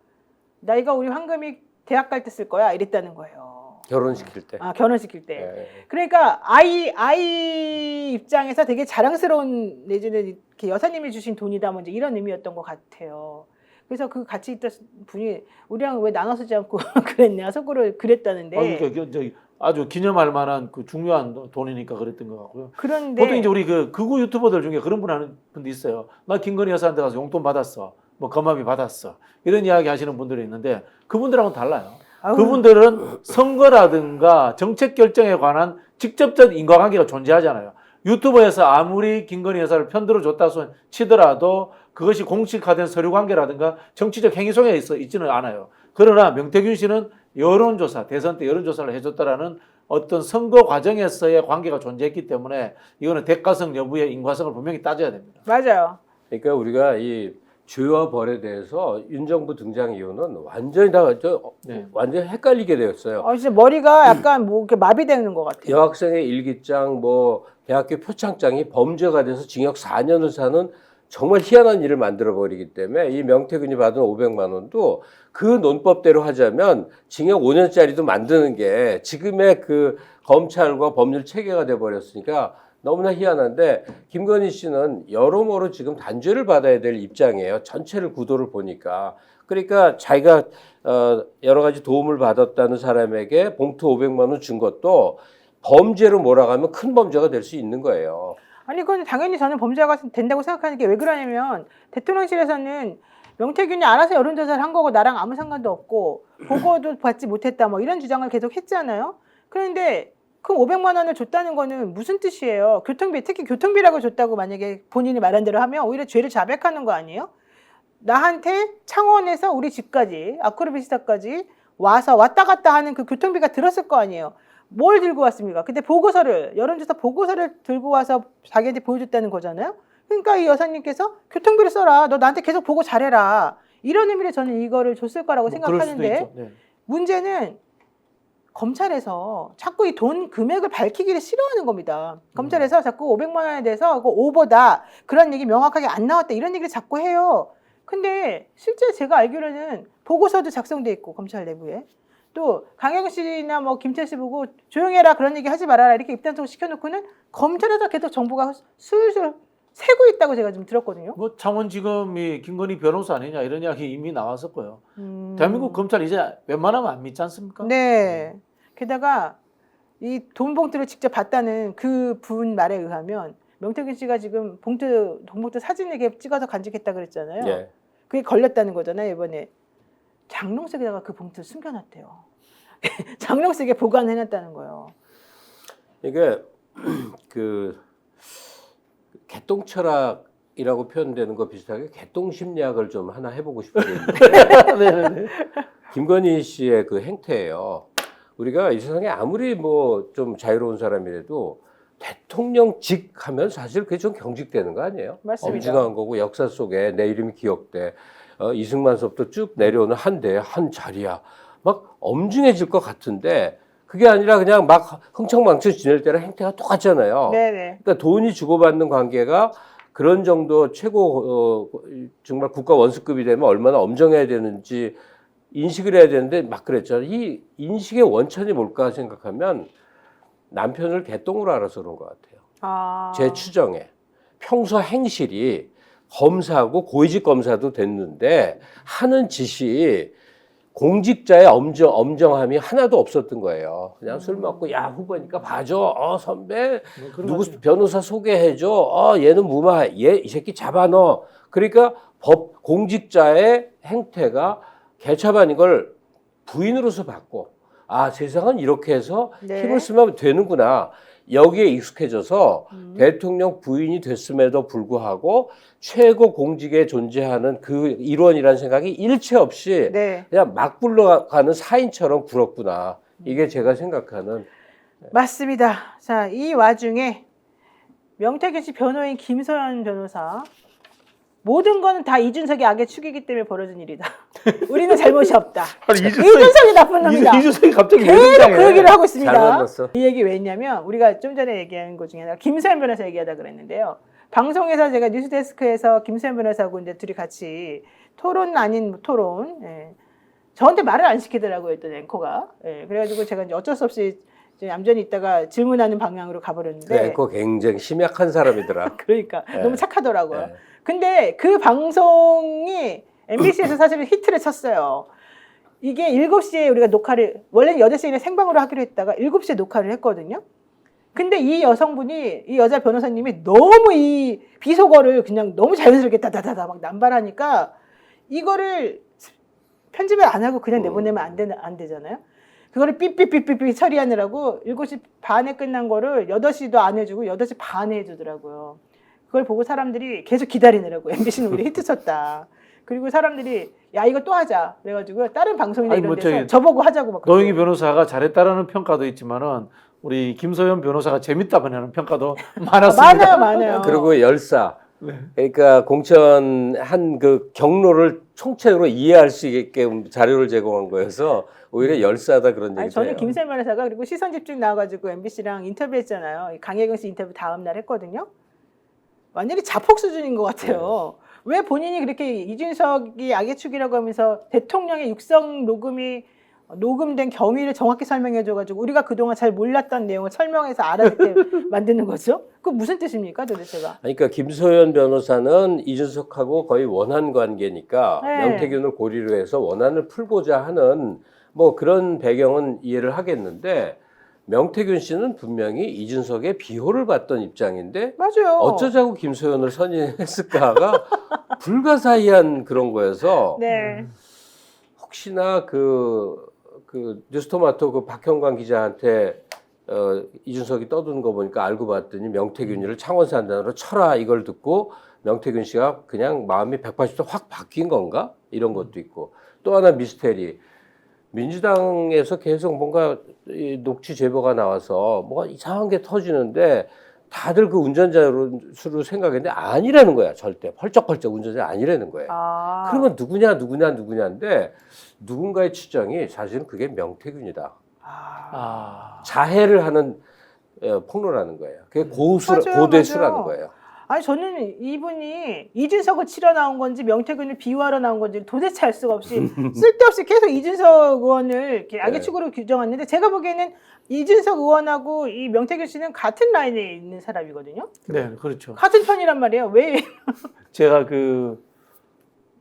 나 이거 우리 황금이 대학 갈 때 쓸 거야 이랬다는 거예요. 결혼시킬 때. 아 결혼시킬 때. 예. 그러니까 아이 입장에서 되게 자랑스러운 내지는 이렇게 여사님이 주신 돈이다 뭐 이제 이런 의미였던 것 같아요. 그래서 그 같이 있던 분이 우리랑 왜 나눠 쓰지 않고 그랬냐 속으로 그랬다는데. 그러니까 아주 기념할 만한 그 중요한 돈이니까 그랬던 것 같고요. 그런데 보통 이제 우리 그 극우 유튜버들 중에 그런 분도 있어요. 나 김건희 여사한테 가서 용돈 받았어. 뭐 거마비 받았어. 이런 이야기 하시는 분들이 있는데 그분들하고는 달라요. 아우, 그분들은 선거라든가 정책 결정에 관한 직접적 인과관계가 존재하잖아요. 유튜버에서 아무리 김건희 여사를 편들어 줬다 치더라도 그것이 공식화된 서류 관계라든가 정치적 행위 속에 있지는 않아요. 그러나 명태균 씨는 여론조사, 대선 때 여론조사를 해줬다라는 어떤 선거 과정에서의 관계가 존재했기 때문에 이거는 대가성 여부의 인과성을 분명히 따져야 됩니다. 맞아요. 그러니까 우리가 이 죄와 벌에 대해서 윤 정부 등장 이후는 완전히 완전히 헷갈리게 되었어요. 진짜 머리가 약간 뭐 이렇게 마비되는 것 같아요. 여학생의 일기장, 뭐 대학교 표창장이 범죄가 돼서 징역 4년을 사는 정말 희한한 일을 만들어 버리기 때문에 이 명태균이 받은 500만 원도 그 논법대로 하자면 징역 5년짜리도 만드는 게 지금의 그 검찰과 법률 체계가 돼 버렸으니까 너무나 희한한데 김건희 씨는 여러모로 지금 단죄를 받아야 될 입장이에요. 전체를 구도를 보니까. 그러니까 자기가 여러 가지 도움을 받았다는 사람에게 봉투 500만 원 준 것도 범죄로 몰아가면 큰 범죄가 될 수 있는 거예요. 아니 그건 당연히 저는 범죄가 된다고 생각하는 게 왜 그러냐면 대통령실에서는 명태균이 알아서 여론조사를 한 거고 나랑 아무 상관도 없고 보고도 받지 못했다 뭐 이런 주장을 계속 했잖아요. 그런데 그 500만 원을 줬다는 거는 무슨 뜻이에요? 교통비, 특히 교통비라고 줬다고 만약에 본인이 말한 대로 하면 오히려 죄를 자백하는 거 아니에요? 나한테 창원에서 우리 집까지 아크로비스타까지 와서 왔다 갔다 하는 그 교통비가 들었을 거 아니에요. 뭘 들고 왔습니까? 근데 여론조사 보고서를 들고 와서 자기한테 보여줬다는 거잖아요. 그러니까 이 여사님께서 교통비를 써라. 너 나한테 계속 보고 잘해라. 이런 의미로 저는 이거를 줬을 거라고 생각하는데 네. 문제는 검찰에서 자꾸 이 돈 금액을 밝히기를 싫어하는 겁니다. 검찰에서 자꾸 500만 원에 대해서 그 오보다 그런 얘기 명확하게 안 나왔다 이런 얘기를 자꾸 해요. 근데 실제 제가 알기로는 보고서도 작성돼 있고 검찰 내부에 또 강혜경 씨나 뭐 김태희 씨 보고 조용해라 그런 얘기 하지 말아라 이렇게 입단속 시켜놓고는 검찰에서 계속 정보가 술술 새고 있다고 제가 좀 들었거든요. 뭐 창원지검이 김건희 변호사 아니냐 이런 이야기 이미 나왔었고요. 대한민국 검찰 이제 웬만하면 안 믿지 않습니까? 네. 게다가 이 돈 봉투를 직접 봤다는 그 분 말에 의하면 명태균 씨가 지금 돈 봉투 사진 이렇게 찍어서 간직했다 그랬잖아요. 예. 그게 걸렸다는 거잖아요 이번에. 장롱속에다가 그 봉투를 숨겨놨대요. 장롱속에 보관해놨다는 거예요. 이게 그 개똥철학이라고 표현되는 거 비슷하게 개똥심리학을 좀 하나 해보고 싶은데 김건희 씨의 그 행태예요. 우리가 이 세상에 아무리 뭐 좀 자유로운 사람이라도 대통령직 하면 사실 그게 좀 경직되는 거 아니에요? 맞습니다. 엄중한 거고 역사 속에 내 이름이 기억돼. 이승만서부터 쭉 내려오는 한 대, 한 자리야. 막 엄중해질 것 같은데 그게 아니라 그냥 막 흥청망청 지낼 때랑 행태가 똑같잖아요. 네네. 그러니까 돈이 주고받는 관계가 그런 정도 최고 정말 국가 원수급이 되면 얼마나 엄정해야 되는지 인식을 해야 되는데 막 그랬잖아요. 이 인식의 원천이 뭘까 생각하면 남편을 개똥으로 알아서 그런 것 같아요. 제 추정에. 평소 행실이 검사고 고위직 검사도 됐는데 하는 짓이 공직자의 엄정함이 하나도 없었던 거예요. 그냥 술 먹고 야 후보니까 봐줘. 선배 누구 변호사 소개해줘. 얘는 무마. 이 새끼 잡아넣어. 그러니까 공직자의 행태가 개차반인 걸 부인으로서 봤고 세상은 이렇게 해서 네. 힘을 쓰면 되는구나. 여기에 익숙해져서 대통령 부인이 됐음에도 불구하고 최고 공직에 존재하는 그 일원이라는 생각이 일체 없이 네. 그냥 막 굴러가는 사인처럼 굴었구나. 이게 제가 생각하는. 맞습니다. 자, 이 와중에 명태균 씨 변호인 김소연 변호사 모든 거는 다 이준석의 악의 축이기 때문에 벌어진 일이다. 우리는 잘못이 없다. 이준석이 나쁜 놈이다. 이준석이 갑자기 왜 계속 등장해? 그 얘기를 하고 잘 있습니다. 만났어. 이 얘기 왜 했냐면 우리가 좀 전에 얘기한 것 중에 하나 김소연 변호사 얘기하다 그랬는데요. 방송에서 제가 뉴스데스크에서 김소연 변호사하고 이제 둘이 같이 토론 아닌 토론, 저한테 말을 안 시키더라고요, 했던 앵커가. 그래가지고 제가 이제 어쩔 수 없이 이제 얌전히 있다가 질문하는 방향으로 가버렸는데. 그거 굉장히 심약한 사람이더라. 그러니까 너무 착하더라고요. 네. 근데 그 방송이 MBC에서 사실은 히트를 쳤어요. 이게 7시에 우리가 녹화를, 원래는 8시에 생방으로 하기로 했다가 7시에 녹화를 했거든요. 근데 이 여성분이, 이 여자 변호사님이 너무 이 비속어를 그냥 너무 자연스럽게 다다다다 막 남발하니까 이거를 편집을 안 하고 그냥 내보내면 안 되잖아요. 그거를 삐삐삐삐삐 처리하느라고 7시 반에 끝난 거를 8시도 안 해주고 8시 반에 해주더라고요. 그걸 보고 사람들이 계속 기다리느라고 MBC는 우리 히트 쳤다. 그리고 사람들이 야 이거 또 하자. 그래가지고 다른 방송이나 이런 데서 저보고 하자고 막. 노영희 변호사가 잘했다라는 평가도 있지만은 우리 김소연 변호사가 재밌다는 평가도 많았습니다. 많아요. 그리고 열사. 그러니까 공천 한 그 경로를 총체적으로 이해할 수 있게 자료를 제공한 거여서 오히려 열사다 그런 얘기죠. 저는 김소연 변호사가 그리고 시선집중 나와가지고 MBC랑 인터뷰했잖아요. 강혜경 씨 인터뷰 다음 날 했거든요. 완전히 자폭 수준인 것 같아요. 왜 본인이 그렇게 이준석이 악의 축이라고 하면서 대통령의 육성 녹음된 경위를 정확히 설명해줘가지고 우리가 그동안 잘 몰랐던 내용을 설명해서 알아듣게 만드는 거죠? 그 무슨 뜻입니까 도대체가? 그러니까 김소연 변호사는 이준석하고 거의 원한 관계니까 네. 명태균을 고리로 해서 원한을 풀고자 하는 뭐 그런 배경은 이해를 하겠는데 명태균 씨는 분명히 이준석의 비호를 받던 입장인데 맞아요. 어쩌자고 김소연을 선임했을까가 불가사의한 그런 거여서 네. 혹시나 그 뉴스토마토 그 박형광 기자한테 이준석이 떠드는 거 보니까 알고 봤더니 명태균이를 창원산단으로 쳐라 이걸 듣고 명태균 씨가 그냥 마음이 180도 확 바뀐 건가? 이런 것도 있고 또 하나 미스테리. 민주당에서 계속 뭔가 녹취 제보가 나와서 뭐가 이상한 게 터지는데 다들 그 운전자로 생각했는데 아니라는 거야. 절대 펄쩍펄쩍 운전자 아니라는 거예요. 그러면 누구냐인데 누군가의 추정이 사실은 그게 명태균이다. 자해를 하는 폭로라는 거예요. 그게 고대수라는 거예요. 아니 저는 이분이 이준석을 치러 나온 건지 명태균을 비유하러 나온 건지 도대체 알 수가 없이 쓸데없이 계속 이준석 의원을 이렇게 악의 축으로 규정했는데 제가 보기에는 이준석 의원하고 이 명태균 씨는 같은 라인에 있는 사람이거든요. 네, 그렇죠. 같은 편이란 말이에요. 왜? 제가 그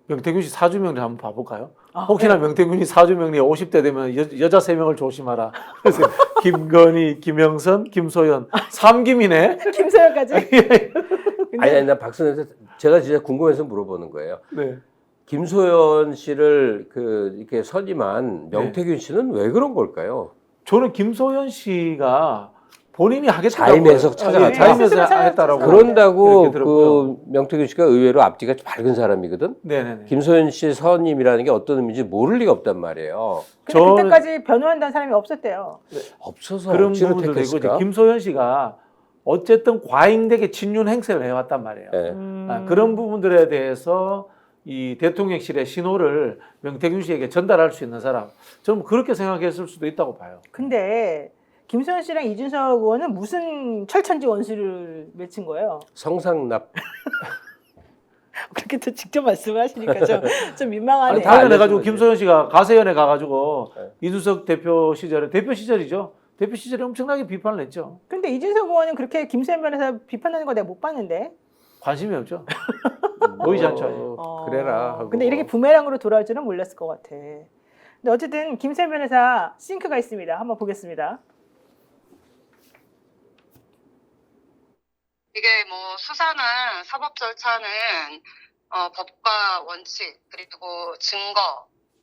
명태균 씨 사주명리 한번 봐볼까요? 혹시나 명태균이 사주명리에 50대 되면 여자 3명을 조심하라. 그래서 김건희, 김영선, 김소연 3김이네. 김소연까지. 아니 나 박선생한테 제가 진짜 궁금해서 물어보는 거예요. 네. 김소연 씨를 이렇게 선임한 명태균 씨는 왜 그런 걸까요? 저는 김소연 씨가 본인이 하겠다고 자임해서 찾아갔다. 자임해서 하겠다라고 그런다고 그 명태균 씨가 의외로 앞뒤가 밝은 사람이거든. 네네네. 김소연 씨 선임이라는 게 어떤 의미인지 모를 리가 없단 말이에요. 근데 그때까지 변호한다는 사람이 없었대요. 없어서 그런 억지로 부분도 되고 택했을까? 김소연 씨가 어쨌든 과잉되게 친윤 행세를 해왔단 말이에요. 네. 그런 부분들에 대해서 이 대통령실의 신호를 명태균 씨에게 전달할 수 있는 사람, 저는 그렇게 생각했을 수도 있다고 봐요. 근데 김소연 씨랑 이준석 의원은 무슨 철천지 원수를 맺힌 거예요? 성상납. 그렇게 또 직접 말씀을 하시니까 좀 민망하네요. 아니, 당연해가지고 김소연 씨가 가세연에 가가지고 이준석 대표 시절에 대표 시절이죠. 대표 시절에 엄청나게 비판을 했죠. 근데 이준석 의원은 그렇게 김수현 변호사 비판하는 거 내가 못 봤는데. 관심이 없죠. 보이지 않죠. 아직. 그래라 하고. 근데 이렇게 부메랑으로 돌아올 줄은 몰랐을 것 같아. 근데 어쨌든 김수현 변호사 싱크가 있습니다. 한번 보겠습니다. 이게 뭐 수사는 사법 절차는 법과 원칙 그리고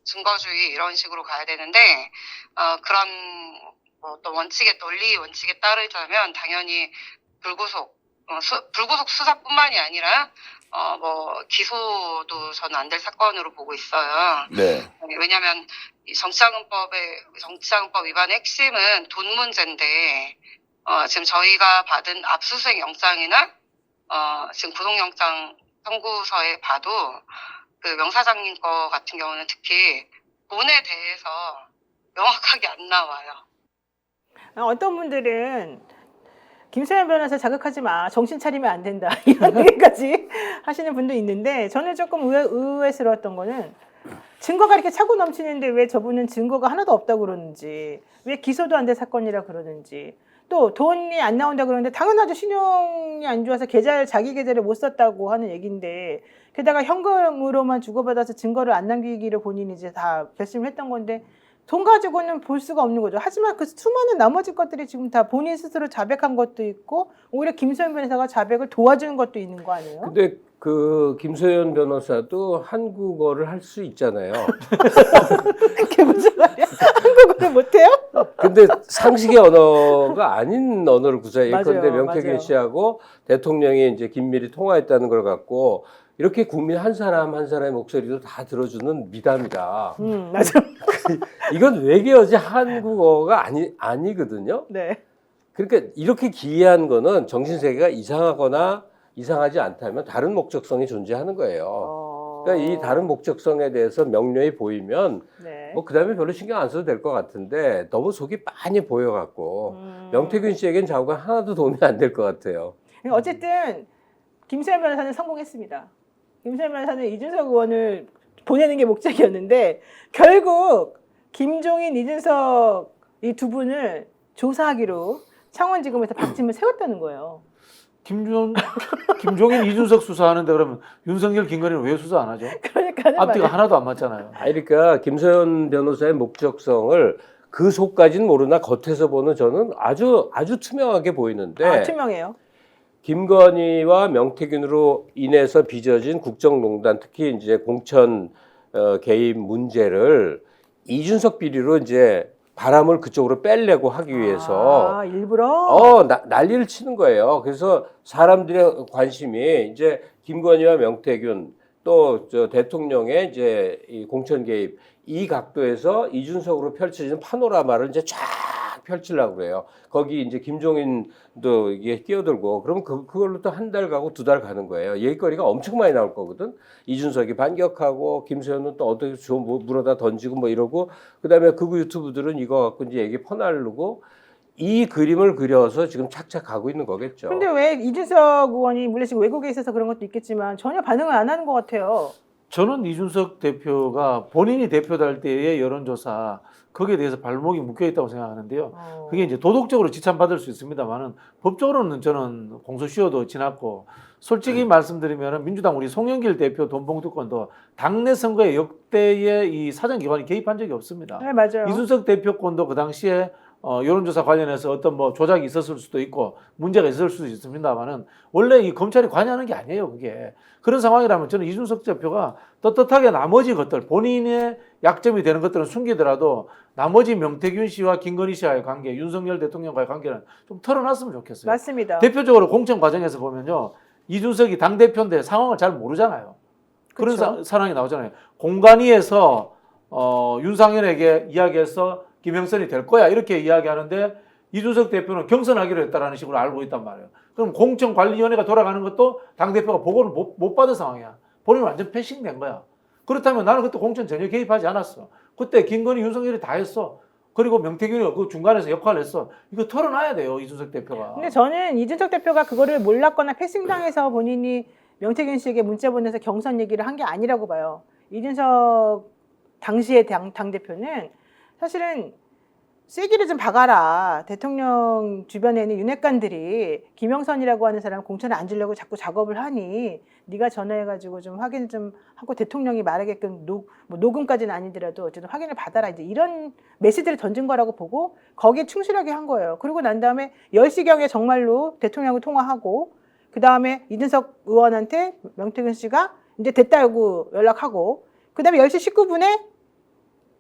증거주의 이런 식으로 가야 되는데 그런 뭐 또 논리 원칙에 따르자면 당연히 불구속 수사뿐만이 아니라 뭐 기소도 저는 안 될 사건으로 보고 있어요. 네. 왜냐하면 이 정치자금법 위반의 핵심은 돈 문제인데 지금 저희가 받은 압수수색 영장이나 지금 구속영장 청구서에 봐도 그 명사장님 거 같은 경우는 특히 돈에 대해서 명확하게 안 나와요. 어떤 분들은 김수현 변호사 자극하지 마. 정신 차리면 안 된다. 이런 얘기까지 하시는 분도 있는데 저는 조금 의외스러웠던 거는 증거가 이렇게 차고 넘치는데 왜 저분은 증거가 하나도 없다고 그러는지, 왜 기소도 안 될 사건이라 그러는지, 또 돈이 안 나온다 그러는데 당연하죠. 신용이 안 좋아서 자기 계좌를 못 썼다고 하는 얘기인데 게다가 현금으로만 주고받아서 증거를 안 남기기를 본인이 이제 다 결심을 했던 건데 돈 가지고는 볼 수가 없는 거죠. 하지만 그 수많은 나머지 것들이 지금 다 본인 스스로 자백한 것도 있고 오히려 김수현 변호사가 자백을 도와주는 것도 있는 거 아니에요? 근데 그 김소연 변호사도 한국어를 할 수 있잖아요. 그게 무슨 말이야? 한국어를 못해요? 근데 상식의 언어가 아닌 언어를 구사해. 예컨대 맞아요, 명태균 맞아요. 씨하고 대통령이 이제 긴밀히 통화했다는 걸 갖고 이렇게 국민 한 사람 한 사람의 목소리도 다 들어주는 미담이다. 맞아. 이건 외계어지 한국어가 아니거든요. 네. 그러니까 이렇게 기이한 거는 정신세계가 이상하거나 이상하지 않다면 다른 목적성이 존재하는 거예요. 그러니까 이 다른 목적성에 대해서 명료히 보이면 네. 뭐 그다음에 별로 신경 안 써도 될 것 같은데 너무 속이 빤히 보여갖고 명태균 씨에겐 좌우가 하나도 도움이 안 될 것 같아요. 어쨌든 김수현 변호사는 성공했습니다. 김수현 변호사는 이준석 의원을 보내는 게 목적이었는데 결국 김종인, 이준석 이 두 분을 조사하기로 창원지검에서 박침을 세웠다는 거예요. 김종인, 이준석 수사하는데 그러면 윤석열, 김건희는 왜 수사 안 하죠? 그러니까는 앞뒤가 말이야. 하나도 안 맞잖아요. 그러니까 김소연 변호사의 목적성을 그 속까지는 모르나 겉에서 보는 저는 아주 투명하게 보이는데 투명해요. 김건희와 명태균으로 인해서 빚어진 국정농단 특히 이제 공천 개입 문제를 이준석 비리로 이제 바람을 그쪽으로 빼려고 하기 위해서 일부러 난리를 치는 거예요. 그래서 사람들의 관심이 이제 김건희와 명태균 또 저 대통령의 이제 이 공천 개입 이 각도에서 이준석으로 펼쳐지는 파노라마를 이제 쫙 펼치려고 그래요. 거기 이제 김종인도 이게 끼어들고 그러면 그걸로 또 한 달 가고 두 달 가는 거예요. 얘기거리가 엄청 많이 나올 거거든. 이준석이 반격하고 김수현은 또 어떻게 좀 물어다 던지고 뭐 이러고 그다음에 극우 유튜브들은 이거 갖고 이제 얘기 퍼나르고 이 그림을 그려서 지금 착착 가고 있는 거겠죠. 근데 왜 이준석 의원이 물론 지금 외국에 있어서 그런 것도 있겠지만 전혀 반응을 안 하는 것 같아요. 저는 이준석 대표가 본인이 대표될 때의 여론조사 거기에 대해서 발목이 묶여 있다고 생각하는데요. 그게 이제 도덕적으로 지참받을 수 있습니다만은 법적으로는 저는 공소시효도 지났고 솔직히 말씀드리면 민주당 우리 송영길 대표 돈봉투건도 당내 선거에 역대의 이 사정기관이 개입한 적이 없습니다. 네, 맞아요. 이준석 대표건도 그 당시에 여론조사 관련해서 어떤 뭐 조작이 있었을 수도 있고 문제가 있을 수도 있습니다만은 원래 이 검찰이 관여하는 게 아니에요, 그게. 그런 상황이라면 저는 이준석 대표가 떳떳하게 나머지 것들, 본인의 약점이 되는 것들은 숨기더라도 나머지 명태균 씨와 김건희 씨와의 관계, 윤석열 대통령과의 관계는 좀 털어놨으면 좋겠어요. 맞습니다. 대표적으로 공천 과정에서 보면요. 이준석이 당대표인데 상황을 잘 모르잖아요. 그런 상황이 나오잖아요. 공관위에서 윤상현에게 이야기해서 김영선이 될 거야 이렇게 이야기하는데 이준석 대표는 경선하기로 했다라는 식으로 알고 있단 말이에요. 그럼 공천관리위원회가 돌아가는 것도 당대표가 보고를 못 받은 상황이야. 본인은 완전 패싱된 거야. 그렇다면 나는 그때 공천 전혀 개입하지 않았어. 그때 김건희, 윤석열이 다 했어. 그리고 명태균이 그 중간에서 역할을 했어. 이거 털어놔야 돼요, 이준석 대표가. 근데 저는 이준석 대표가 그거를 몰랐거나 패싱당해서 본인이 명태균 씨에게 문자 보내서 경선 얘기를 한 게 아니라고 봐요. 이준석 당시의 당대표는 사실은 쐐기를 좀 박아라. 대통령 주변에 있는 윤핵관들이 김영선이라고 하는 사람 공천을 안 주려고 자꾸 작업을 하니 네가 전화해가지고 좀 확인을 좀 하고 대통령이 말하게끔 뭐 녹음까지는 아니더라도 어쨌든 확인을 받아라. 이제 이런 메시지를 던진 거라고 보고 거기에 충실하게 한 거예요. 그리고 난 다음에 10시경에 정말로 대통령하고 통화하고 그 다음에 이준석 의원한테 명태균 씨가 이제 됐다고 연락하고 그 다음에 10시 19분에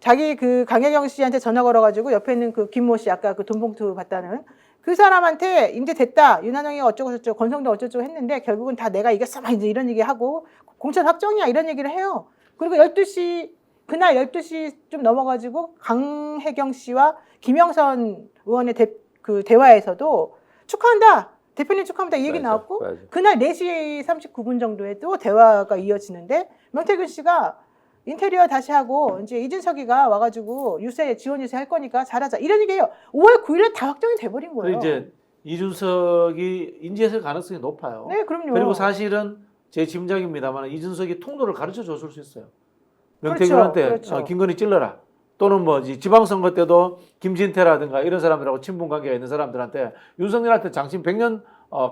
자기 그 강혜경 씨한테 전화 걸어가지고 옆에 있는 그 김모 씨 아까 그 돈봉투 받다는 그 사람한테 이제 됐다 윤한영이 어쩌고 저쩌고 권성도 어쩌고 했는데 결국은 다 내가 이겼어 막 이제 이런 얘기하고 공천 확정이야 이런 얘기를 해요. 그리고 12시 그날 12시 좀 넘어가지고 강혜경 씨와 김영선 의원의 그 대화에서도 축하한다 대표님 축하합니다 이 얘기 맞아, 나왔고 맞아. 그날 4시 39분 정도에 또 대화가 이어지는데 명태균 씨가 인테리어 다시 하고 이제 이준석이가 와가지고 유세 지원 유세 할 거니까 잘하자 이런 얘기예요. 5월 9일에 다 확정이 돼버린 거예요. 이제 이준석이 인지했을 가능성이 높아요. 네, 그럼요. 그리고 사실은 제 짐작입니다만 이준석이 통로를 가르쳐 줬을 수 있어요. 그렇죠, 명태균한테 그렇죠. 김건희 찔러라. 또는 뭐 지방선거 때도 김진태라든가 이런 사람들하고 친분 관계가 있는 사람들한테 윤석열한테 장신 100년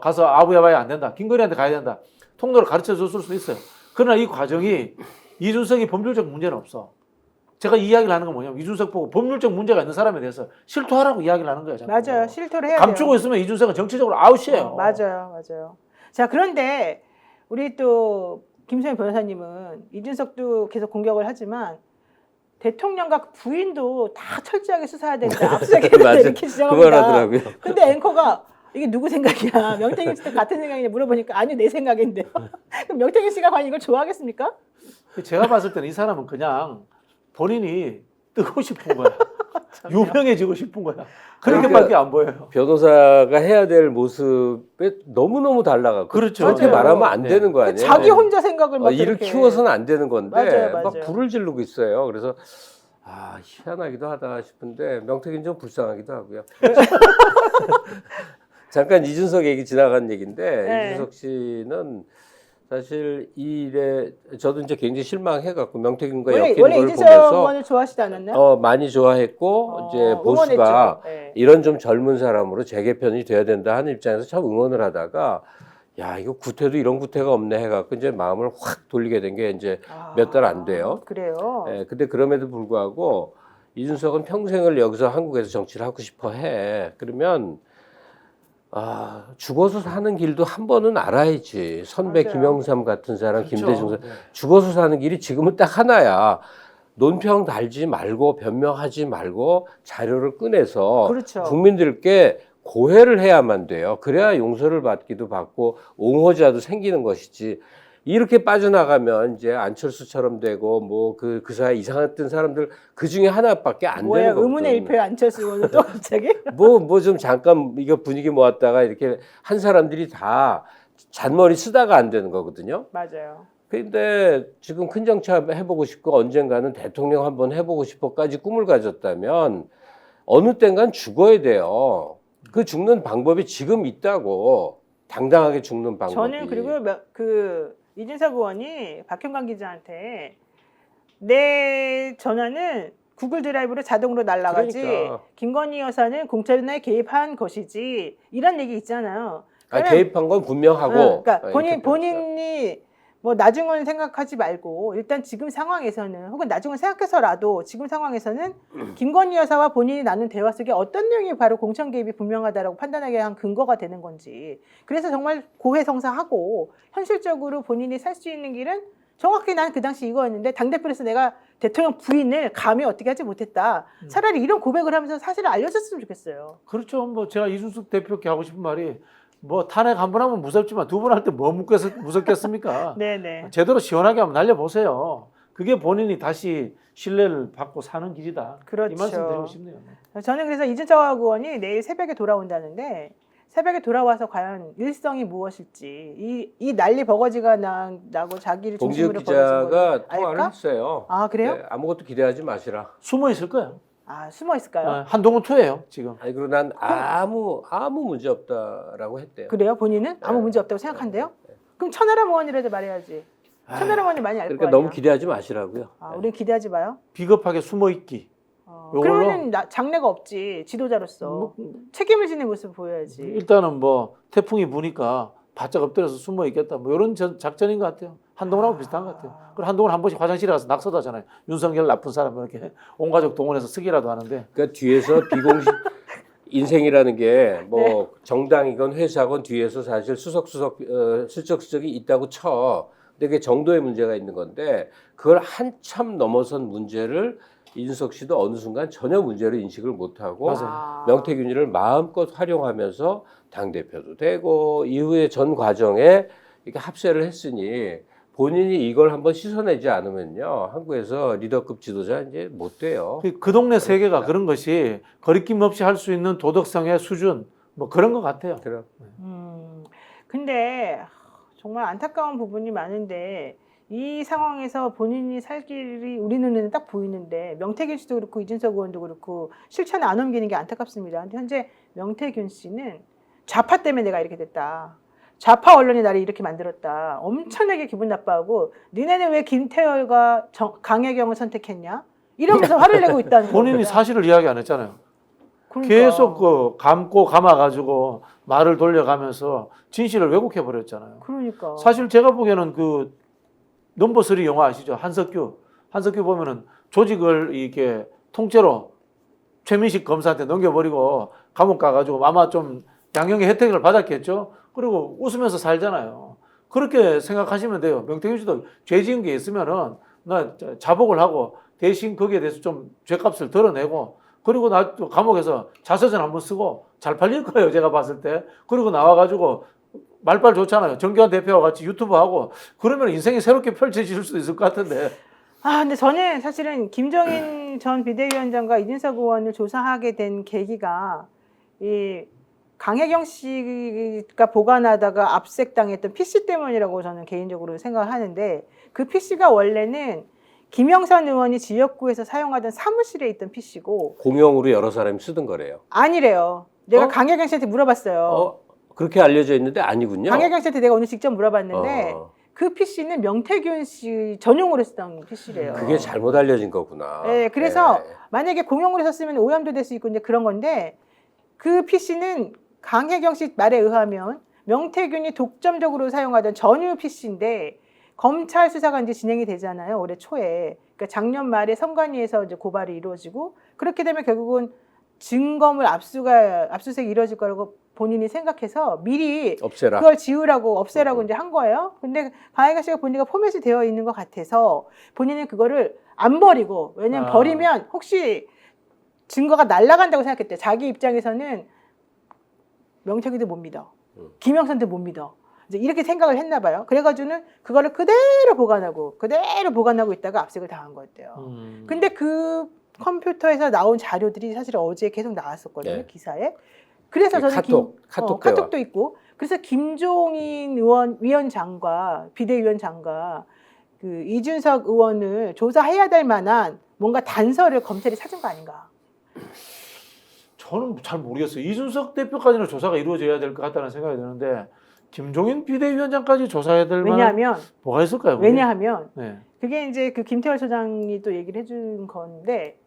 가서 아부야바야 안 된다. 김건희한테 가야 된다. 통로를 가르쳐 줬을 수도 있어요. 그러나 이 과정이 이준석이 법률적 문제는 없어. 제가 이야기를 하는 건 뭐냐면 이준석 보고 법률적 문제가 있는 사람에 대해서 실토하라고 이야기를 하는 거예요. 자꾸. 맞아요. 실토를 해야 감추고 돼요. 있으면 이준석은 정치적으로 아웃이에요. 맞아요. 자, 그런데 우리 또 김소연 변호사님은 이준석도 계속 공격을 하지만 대통령과 부인도 다 철저하게 수사해야 된다. 압수수색해야 된다. 맞아. 이렇게 주장합니다. 그만하더라고요. 근데 앵커가 이게 누구 생각이야? 명태균 씨도 같은 생각이냐 물어보니까 아니요 내 생각인데요. 그럼 명태균 씨가 과연 이걸 좋아하겠습니까? 제가 봤을 때는 이 사람은 그냥 본인이 뜨고 싶은 거야. 유명해지고 싶은 거야. 그렇게밖에 안 보여요. 변호사가 해야 될 모습에 너무너무 달라가고 그렇죠. 그렇게 맞아요. 말하면 안 네. 되는 거 아니에요? 자기 혼자 생각을 막 일을 그렇게. 키워서는 안 되는 건데 맞아요. 막 불을 지르고 있어요. 그래서 희한하기도 하다 싶은데 명태균 좀 불쌍하기도 하고요. 잠깐 이준석 얘기 지나간 얘기인데 네. 이준석 씨는 사실 이 일에 저도 이제 굉장히 실망해갖고 명태균과 엮이는 원래 걸 이준석 보면서 의원을 좋아하시지 않았나요? 많이 좋아했고 이제 응원했죠. 보수가 네. 이런 좀 젊은 사람으로 재개편이 돼야 된다 하는 입장에서 참 응원을 하다가 야 이거 구태도 이런 구태가 없네 해갖고 이제 마음을 확 돌리게 된 게 이제 몇 달 안 돼요. 그래요. 예, 근데 그럼에도 불구하고 이준석은 평생을 여기서 한국에서 정치를 하고 싶어 해. 그러면 죽어서 사는 길도 한 번은 알아야지. 선배 맞아요. 김영삼 같은 사람, 그렇죠. 김대중 네. 죽어서 사는 길이 지금은 딱 하나야. 논평 달지 말고 변명하지 말고 자료를 꺼내서 그렇죠. 국민들께 고해를 해야만 돼요. 그래야 용서를 받기도 받고 옹호자도 생기는 것이지. 이렇게 빠져나가면 이제 안철수처럼 되고 뭐 그 사이 이상했던 사람들 그 중에 하나밖에 안 뭐야 되는 거거든. 의문의 일패 안철수 의원은 또 갑자기? 뭐 좀 잠깐 이거 분위기 모았다가 이렇게 한 사람들이 다 잔머리 쓰다가 안 되는 거거든요. 맞아요. 근데 지금 큰 정치 해보고 싶고 언젠가는 대통령 한번 해보고 싶어까지 꿈을 가졌다면 어느 땐간 죽어야 돼요. 그 죽는 방법이 지금 있다고. 당당하게 죽는 방법이. 저는 그리고 그 이준석 의원이 박형관 기자한테 내 전화는 구글 드라이브로 자동으로 날아가지 그러니까. 김건희 여사는 공천에 개입한 것이지 이런 얘기 있잖아요. 개입한 건 분명하고. 그러니까 이렇게 본인이 뭐 나중은 생각하지 말고 일단 지금 상황에서는 혹은 나중은 생각해서라도 지금 상황에서는 김건희 여사와 본인이 나눈 대화 속에 어떤 내용이 바로 공천 개입이 분명하다라고 판단하게 한 근거가 되는 건지 그래서 정말 고해성사하고 현실적으로 본인이 살 수 있는 길은 정확히 난 그 당시 이거였는데 당대표로서 내가 대통령 부인을 감히 어떻게 하지 못했다. 차라리 이런 고백을 하면서 사실을 알려줬으면 좋겠어요. 그렇죠. 뭐 제가 이준석 대표께 하고 싶은 말이 뭐 탄핵 한 번 하면 무섭지만 두 번 할 때 뭐 무섭겠습니까? 네네. 제대로 시원하게 한번 날려보세요. 그게 본인이 다시 신뢰를 받고 사는 길이다. 그렇죠. 이 말씀 드리고 싶네요. 저는 그래서 이준석 의원이 내일 새벽에 돌아온다는데 새벽에 돌아와서 과연 일성이 무엇일지 이 난리 버거지가 나고 자기를 봉지욱 중심으로 벌어진 기자가 걸 통화를 알까? 했어요. 아 그래요? 네, 아무것도 기대하지 마시라. 숨어 있을 거예요. 숨어 있을까요? 한동훈 투예요 지금. 아니 그리고 난 아무 문제 없다라고 했대요. 그래요? 본인은 아무 네. 문제 없다고 생각한대요? 그럼 천하람 의원이라도 말해야지. 천하람 의원이 많이 알 거 그러니까 아니야. 너무 기대하지 마시라고요. 우린 기대하지 마요. 비겁하게 숨어 있기. 요걸로 그러면은 장래가 없지. 지도자로서 책임을 지는 모습을 보여야지. 일단은 뭐 태풍이 부니까 바짝 엎드려서 숨어 있겠다. 뭐 이런 작전인 것 같아요. 한동훈하고 비슷한 것 같아요. 그리고 한동훈 한 번씩 화장실에 가서 낙서도 하잖아요. 윤석열 나쁜 사람 이렇게 온 가족 동원해서 쓰기라도 하는데. 그러니까 뒤에서 비공식 인생이라는 게 뭐 네. 정당이건 회사건 뒤에서 사실 슬쩍슬쩍이 있다고 쳐. 근데 그게 정도의 문제가 있는 건데 그걸 한참 넘어선 문제를 이준석 씨도 어느 순간 전혀 문제로 인식을 못하고 맞아요. 명태균이를 마음껏 활용하면서 당대표도 되고 이후에 전 과정에 이렇게 합세를 했으니 본인이 이걸 한번 씻어내지 않으면요 한국에서 리더급 지도자 이제 못 돼요. 그 동네 세계가 그런 것이 거리낌 없이 할 수 있는 도덕성의 수준 뭐 그런 것 같아요. 그럼. 근데 정말 안타까운 부분이 많은데 이 상황에서 본인이 살 길이 우리 눈에는 딱 보이는데 명태균 씨도 그렇고 이준석 의원도 그렇고 실천에 안 옮기는 게 안타깝습니다. 근데 현재 명태균 씨는 좌파 때문에 내가 이렇게 됐다. 좌파 언론이 나를 이렇게 만들었다. 엄청나게 기분 나빠하고 니네는 왜 김태열과 강혜경을 선택했냐? 이러면서 화를 내고 있다는 본인이 겁니다. 사실을 이야기 안 했잖아요. 그러니까. 계속 그 감고 감아가지고 말을 돌려가면서 진실을 왜곡해 버렸잖아요. 그러니까. 사실 제가 보기에는 그 넘버 3 영화 아시죠? 한석규 보면은 조직을 이렇게 통째로 최민식 검사한테 넘겨버리고 감옥 가가지고 아마 좀 양형의 혜택을 받았겠죠. 그리고 웃으면서 살잖아요. 그렇게 생각하시면 돼요. 명태균 씨도 죄 지은 게 있으면은 나 자복을 하고 대신 거기에 대해서 좀 죄값을 덜어내고 그리고 나 또 감옥에서 자서전 한번 쓰고 잘 팔릴 거예요. 제가 봤을 때. 그리고 나와가지고 말빨 좋잖아요. 정교한 대표와 같이 유튜브 하고 그러면 인생이 새롭게 펼쳐질 수도 있을 것 같은데. 근데 저는 사실은 김종인 전 비대위원장과 이준석 의원을 조사하게 된 계기가 이 강혜경 씨가 보관하다가 압색당했던 PC 때문이라고 저는 개인적으로 생각을 하는데 그 PC가 원래는 김영선 의원이 지역구에서 사용하던 사무실에 있던 PC고 공용으로 여러 사람이 쓰던 거래요. 아니래요. 내가 어? 강혜경 씨한테 물어봤어요. 그렇게 알려져 있는데 아니군요. 강혜경 씨한테 내가 오늘 직접 물어봤는데 어. 그 PC는 명태균 씨 전용으로 쓰던 PC래요. 그게 잘못 알려진 거구나. 네, 그래서 네. 만약에 공용으로 썼으면 오염도 될 수 있고 이제 그런 건데 그 PC는 강혜경 씨 말에 의하면 명태균이 독점적으로 사용하던 전유 PC인데 검찰 수사가 이제 진행이 되잖아요. 올해 초에. 그러니까 작년 말에 선관위에서 이제 고발이 이루어지고 그렇게 되면 결국은 증거물 압수수색이 이루어질 거라고 본인이 생각해서 미리 없애라. 그걸 지우라고 없애라고 이제 한 거예요. 근데 강혜경 씨가 보니까 포맷이 되어 있는 것 같아서 본인은 그거를 안 버리고 왜냐면 버리면 혹시 증거가 날아간다고 생각했대요. 자기 입장에서는 명태균도 못 믿어. 김영선도 못 믿어. 이제 이렇게 생각을 했나 봐요. 그래가지고는 그거를 그대로 보관하고 있다가 압색을 당한 거였대요. 근데 그 컴퓨터에서 나온 자료들이 사실 어제 계속 나왔었거든요. 네. 기사에. 그래서 저는 카톡도 있고. 그래서 김종인 위원장과 비대위원장과 그 이준석 의원을 조사해야 될 만한 뭔가 단서를 검찰이 찾은 거 아닌가. 저는 잘 모르겠어요. 이준석 대표까지는 조사가 이루어져야 될 것 같다는 생각이 드는데 김종인 비대위원장까지 조사해야 될 만한 뭐가 있을까요? 그게? 왜냐하면 네. 그게 이제 그 김태월 소장이 또 얘기를 해준 건데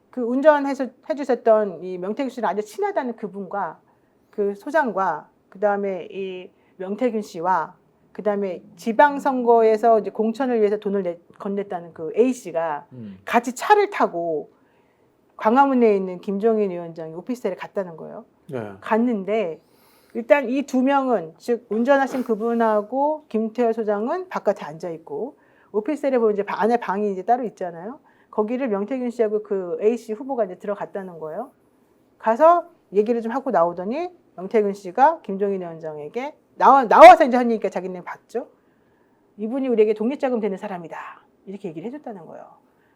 그 운전해주셨던 이 명태균 씨는 아주 친하다는 그분과 그 소장과 그 다음에 이 명태균 씨와 그 다음에 지방선거에서 이제 공천을 위해서 돈을 건넸다는 그 A 씨가 같이 차를 타고 광화문에 있는 김종인 위원장이 오피스텔에 갔다는 거예요. 네. 갔는데 일단 이 두 명은 즉 운전하신 그분하고 김태열 소장은 바깥에 앉아 있고 오피스텔에 보면 이제 안에 방이 이제 따로 있잖아요. 거기를 명태균 씨하고 그 A 씨 후보가 이제 들어갔다는 거예요. 가서 얘기를 좀 하고 나오더니 명태균 씨가 김종인 위원장에게 나와서 이제 하니까 자기는 봤죠. 이분이 우리에게 독립자금 되는 사람이다. 이렇게 얘기를 해줬다는 거예요.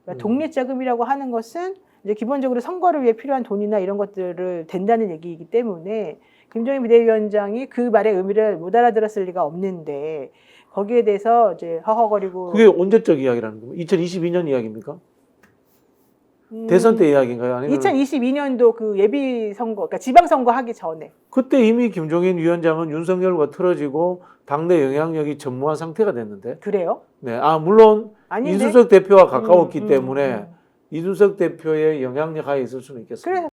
그러니까 독립자금이라고 하는 것은 이제 기본적으로 선거를 위해 필요한 돈이나 이런 것들을 된다는 얘기이기 때문에 김종인 비대위원장이 그 말의 의미를 못 알아들었을 리가 없는데 거기에 대해서 이제 허허거리고. 그게 언제적 이야기라는 겁니까? 2022년 이야기입니까? 대선 때 이야기인가요? 아니면 2022년도 그 예비 선거, 그러니까 지방선거 하기 전에. 그때 이미 김종인 위원장은 윤석열과 틀어지고 당내 영향력이 전무한 상태가 됐는데. 그래요? 네, 물론 아닌데? 이준석 대표와 가까웠기 때문에 이준석 대표의 영향력 하에 있을 수는 있겠습니다. 그래